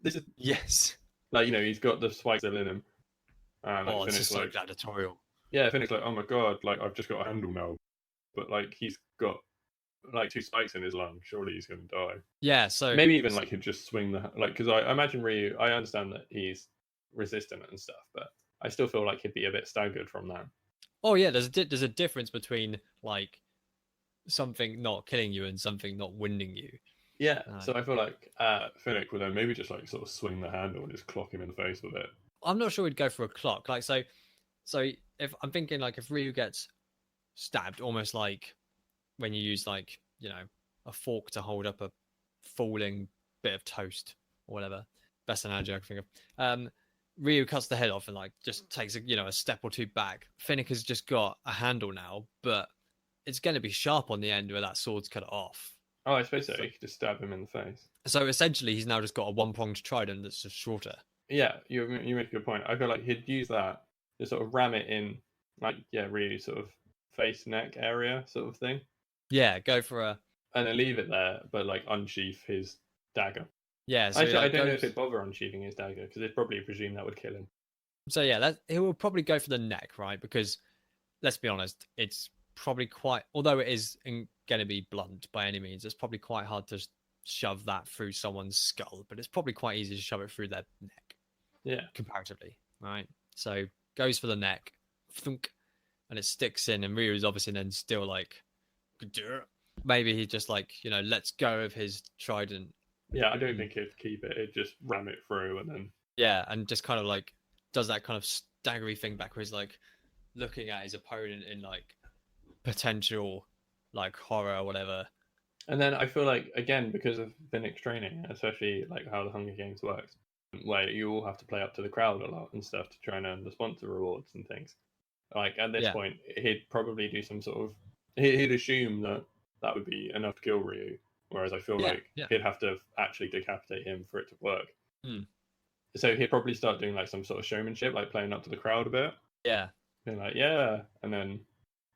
This is like he's got the spikes still in him. And it's just so gladiatorial. Yeah, Finnick's like, oh my god, like I've just got a handle now, but like he's got like 2 spikes in his lung. Surely he's going to die. Yeah, so maybe even like he'd just swing because I imagine Ryu. I understand that he's resistant and stuff, but I still feel like he'd be a bit staggered from that. Oh yeah, there's a difference between like something not killing you and something not winding you. Yeah, so I feel like Finnick would then maybe just like sort of swing the handle and just clock him in the face with it. I'm not sure he'd go for a clock. Like so if I'm thinking like if Ryu gets stabbed, almost like when you use like a fork to hold up a falling bit of toast or whatever. Best analogy I can think of. Ryu cuts the head off and like just takes a step or two back. Finnick has just got a handle now, but it's going to be sharp on the end where that sword's cut it off. Oh, I suppose so. You could just stab him in the face. So essentially, he's now just got a one-pronged trident that's just shorter. Yeah, you make a good point. I feel like he'd use that to sort of ram it in, like really sort of face neck area sort of thing. Yeah, go for a and then leave it there, but like unsheath his dagger. Yeah, so I don't know if he'd bother unsheathing his dagger because they'd probably presume that would kill him. So yeah, he will probably go for the neck, right? Because let's be honest, it's probably quite, although it is going to be blunt by any means, it's probably quite hard to shove that through someone's skull, but it's probably quite easy to shove it through their neck. Yeah. Comparatively, right? So goes for the neck, thunk, and it sticks in, and Ryu's obviously then still like, maybe he just like, lets go of his trident. Yeah, I don't think he'd keep it. He'd just ram it through and then. Yeah, and just kind of like does that kind of staggery thing back where he's like looking at his opponent in like potential like horror or whatever. And then I feel like, again, because of Finnick's training, especially like how the Hunger Games works, where you all have to play up to the crowd a lot and stuff to try and earn the sponsor rewards and things. Like at this point, he'd probably do some sort of. He'd assume that would be enough to kill Ryu, whereas I feel like he'd have to actually decapitate him for it to work. So he'd probably start doing like some sort of showmanship, like playing up to the crowd a bit. Yeah. Being like, yeah, and then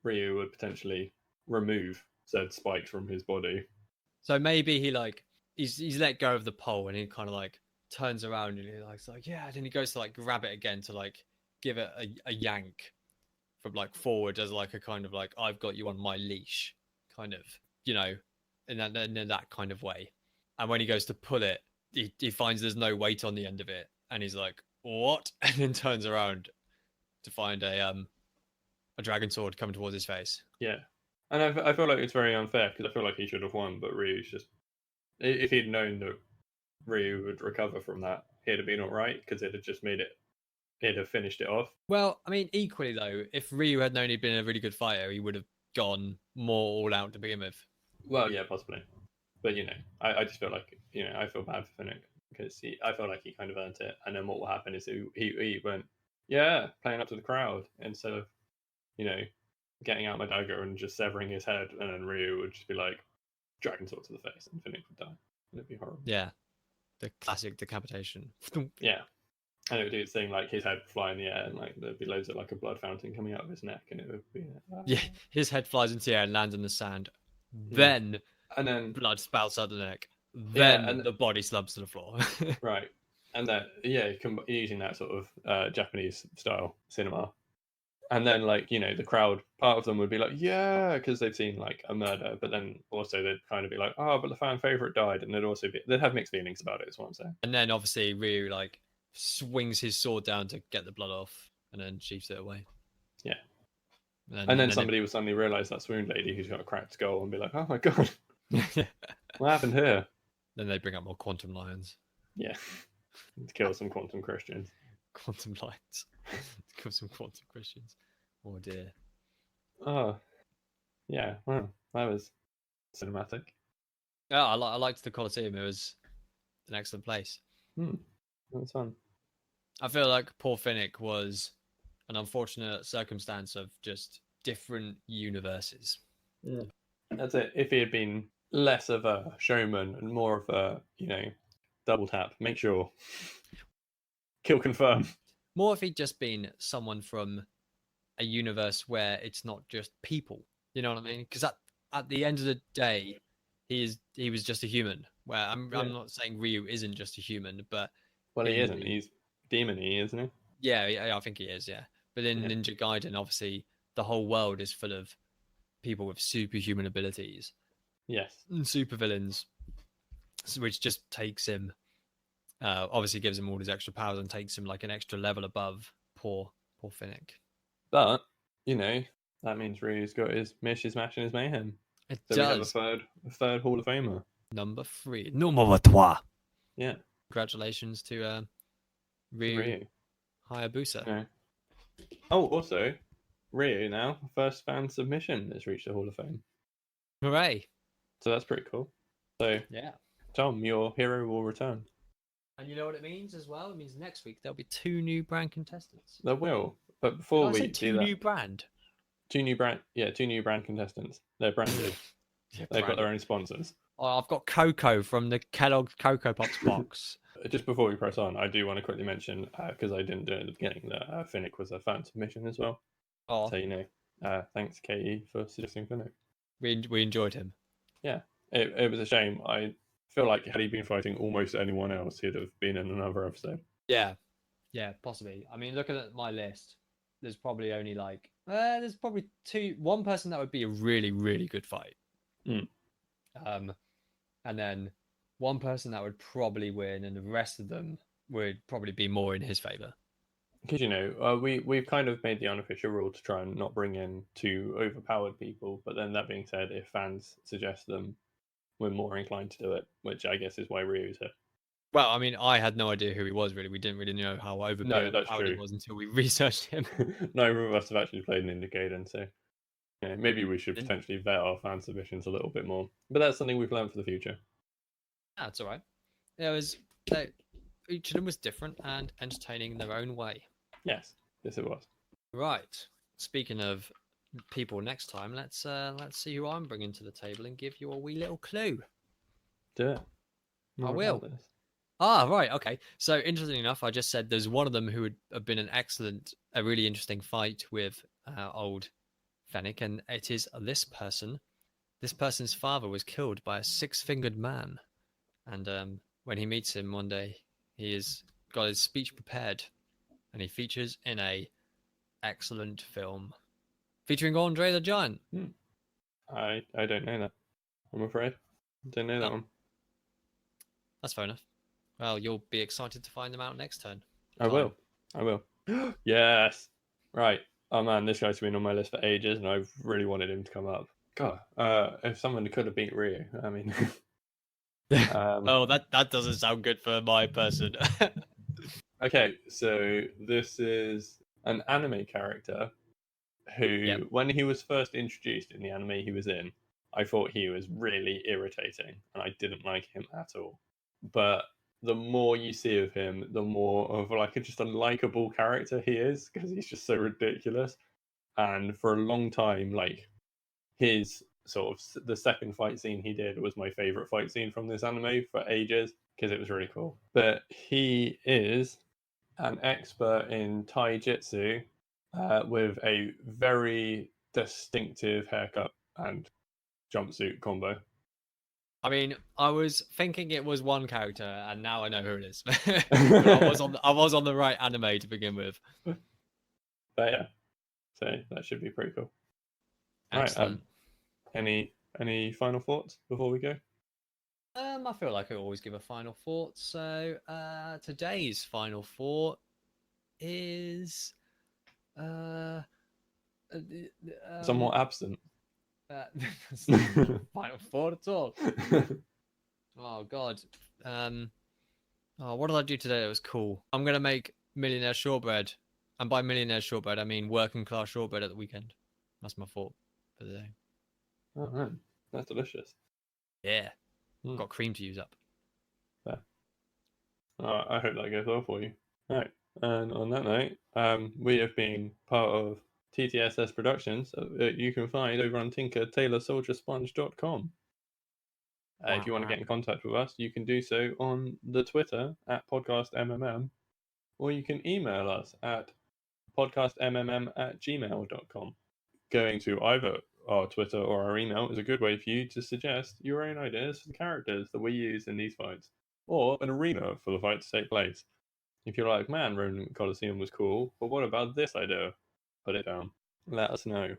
Ryu would potentially remove said spikes from his body. So maybe he like he's let go of the pole and he kind of like turns around and he's like yeah, and then he goes to like grab it again to like give it a yank from like forward as like a kind of like I've got you on my leash kind of, in that kind of way. And when he goes to pull it, he finds there's no weight on the end of it, and he's like what, and then turns around to find a dragon sword coming towards his face. Yeah. And I feel like it's very unfair because I feel like he should have won, but Ryu's just. If he'd known that Ryu would recover from that, he'd have been alright because it'd have just made it. He'd have finished it off. Well, I mean, equally though, if Ryu had known he'd been a really good fighter, he would have gone more all out to begin with. Well, yeah, possibly. But, I just feel like, I feel bad for Finnick because I feel like he kind of earned it. And then what will happen is he went, yeah, playing up to the crowd instead of, getting out my dagger and just severing his head, and then Ryu would just be like, dragon sword to the face, and Finnick would die. It'd be horrible. Yeah, the classic decapitation. Yeah, and it would do its thing, like his head would fly in the air, and like there'd be loads of like a blood fountain coming out of his neck, and it would be. Yeah, his head flies into the air and lands in the sand. Then blood spouts out the neck. Then and the body slumps to the floor. Right, and that using that sort of Japanese style cinema. And then, like, the crowd, part of them would be like, yeah, because they've seen, like, a murder. But then also they'd kind of be like, oh, but the fan favourite died. And they'd have mixed feelings about it, is what I'm saying. And then, obviously, Ryu, like, swings his sword down to get the blood off and then sheaths it away. Yeah. And then somebody will suddenly realise that swoon lady who's got a cracked skull and be like, oh, my God. What happened here? Then they bring up more quantum lions. Yeah. To kill some quantum Christians. Quantum lions. Kill some quantum Christians. Oh dear. Oh, yeah. Wow, that was cinematic. Yeah, I liked the Colosseum. It was an excellent place. That was fun. I feel like poor Finnick was an unfortunate circumstance of just different universes. Yeah, that's it. If he had been less of a showman and more of a, double tap, make sure. Kill confirm. More if he'd just been someone from a universe where it's not just people. You know what I mean? Because at the end of the day, he was just a human. Where I'm not saying Ryu isn't just a human, but he isn't. He's demon-y, isn't he? Yeah, I think he is. Yeah, but in Ninja Gaiden, obviously, the whole world is full of people with superhuman abilities. Yes, and supervillains, which just takes him. Obviously gives him all his extra powers and takes him like an extra level above poor Finnick. But, that means Ryu's got his Mish, his Mash, and his Mayhem. It so does. We have a third Hall of Famer. Number 3. Numéro 3. Yeah. Congratulations to Ryu Hayabusa. Yeah. Oh, also, Ryu now, first fan submission has reached the Hall of Fame. Hooray. So that's pretty cool. So, yeah, Tom, your hero will return. And you know what it means as well? It means next week there'll be 2 new brand contestants. There will. But before we do that... 2 new brand? 2 new brand contestants. They're branded. They've got their own sponsors. Oh, I've got Coco from the Kellogg's Cocoa Pops box. Just before we press on, I do want to quickly mention, because I didn't do it at the beginning, that Finnick was a fan submission as well. Oh. So, thanks, KE, for suggesting Finnick. We enjoyed him. Yeah. It was a shame. I feel like had he been fighting almost anyone else, he'd have been in another episode. Yeah, possibly. I mean, looking at my list, there's probably only there's probably one person that would be a really, really good fight. Mm. And then one person that would probably win, and the rest of them would probably be more in his favor. Because we've kind of made the unofficial rule to try and not bring in too overpowered people. But then that being said, if fans suggest them, we're more inclined to do it, which I guess is why Ryu's here. Well, I mean, I had no idea who he was really. We didn't really know how overpowered he was until we researched him. Neither of us have actually played an Indicator, so maybe we should potentially vet our fan submissions a little bit more. But that's something we've learned for the future. That's all right. Each of them was different and entertaining in their own way. Yes, it was. Right. Speaking of people next time, let's see who I'm bringing to the table and give you a wee little clue. Do it. I will. Ah, right. Okay. So, interestingly enough, I just said there's one of them who would have been a really interesting fight with old Fennec, and it is this person. This person's father was killed by a six-fingered man, and when he meets him one day, he has got his speech prepared, and he features in a excellent film featuring Andre the Giant. I don't know that. I'm afraid. Don't know that one. That's fair enough. Well, you'll be excited to find them out next turn. I will. Yes. Right. Oh man, this guy's been on my list for ages, and I've really wanted him to come up. God, if someone could have beat Ryu, I mean. Oh, that doesn't sound good for my person. Okay, so this is an anime character who, when he was first introduced in the anime he was in, I thought he was really irritating, and I didn't like him at all. But the more you see of him, the more of just a likable character he is, because he's just so ridiculous. And for a long time, his sort of the second fight scene he did was my favorite fight scene from this anime for ages, because it was really cool. But he is an expert in taijutsu with a very distinctive haircut and jumpsuit combo. I mean, I was thinking it was one character, and now I know who it is. I was on the right anime to begin with. But yeah, so that should be pretty cool. Excellent. Right. Any final thoughts before we go? I feel like I always give a final thought. So today's final thought is somewhat absent. Final thought at all. Oh god. What did I do today that was cool? I'm gonna make millionaire shortbread, and by millionaire shortbread I mean working class shortbread at the weekend. That's my thought for the day. Oh man, that's delicious. Yeah. Got cream to use up. Fair. I hope that goes well for you. All right. And on that note, we have been part of TTSS Productions that you can find over on tinkertailorsoldiersponge.com. If you want to get in contact with us, you can do so on the Twitter at podcastmmm, or you can email us at podcastmmm@gmail.com. Going to either our Twitter or our email is a good way for you to suggest your own ideas for the characters that we use in these fights, or an arena for the fight to take place. If you're like, man, Roman Coliseum was cool, but what about this idea? Put it down. Let us know.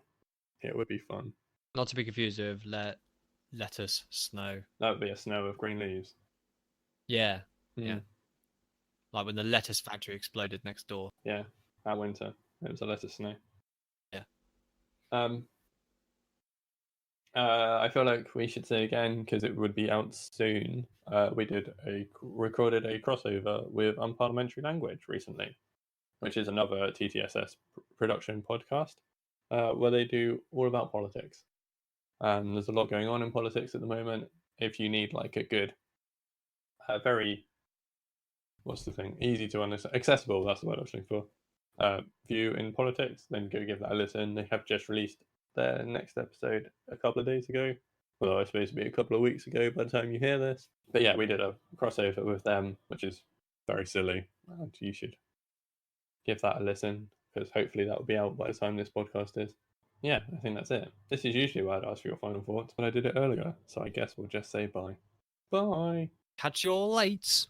It would be fun. Not to be confused with lettuce snow. That would be a snow of green leaves. Yeah. Yeah. Like when the lettuce factory exploded next door. Yeah, that winter. It was a lettuce snow. Yeah. I feel like we should say again, because it would be out soon, we recorded a crossover with Unparliamentary Language recently, which is another TTSS production podcast, where they do all about politics. And there's a lot going on in politics at the moment. If you need a good, very, easy to understand, accessible, that's the word I was looking for, view in politics, then go give that a listen. They have just released their next episode a couple of days ago. Well, I suppose it'll be a couple of weeks ago by the time you hear this. But yeah, we did a crossover with them, which is very silly, and you should give that a listen, because hopefully that will be out by the time this podcast is. Yeah, I think that's it. This is usually where I'd ask for your final thoughts, but I did it earlier, so I guess we'll just say bye. Bye! Catch you all late.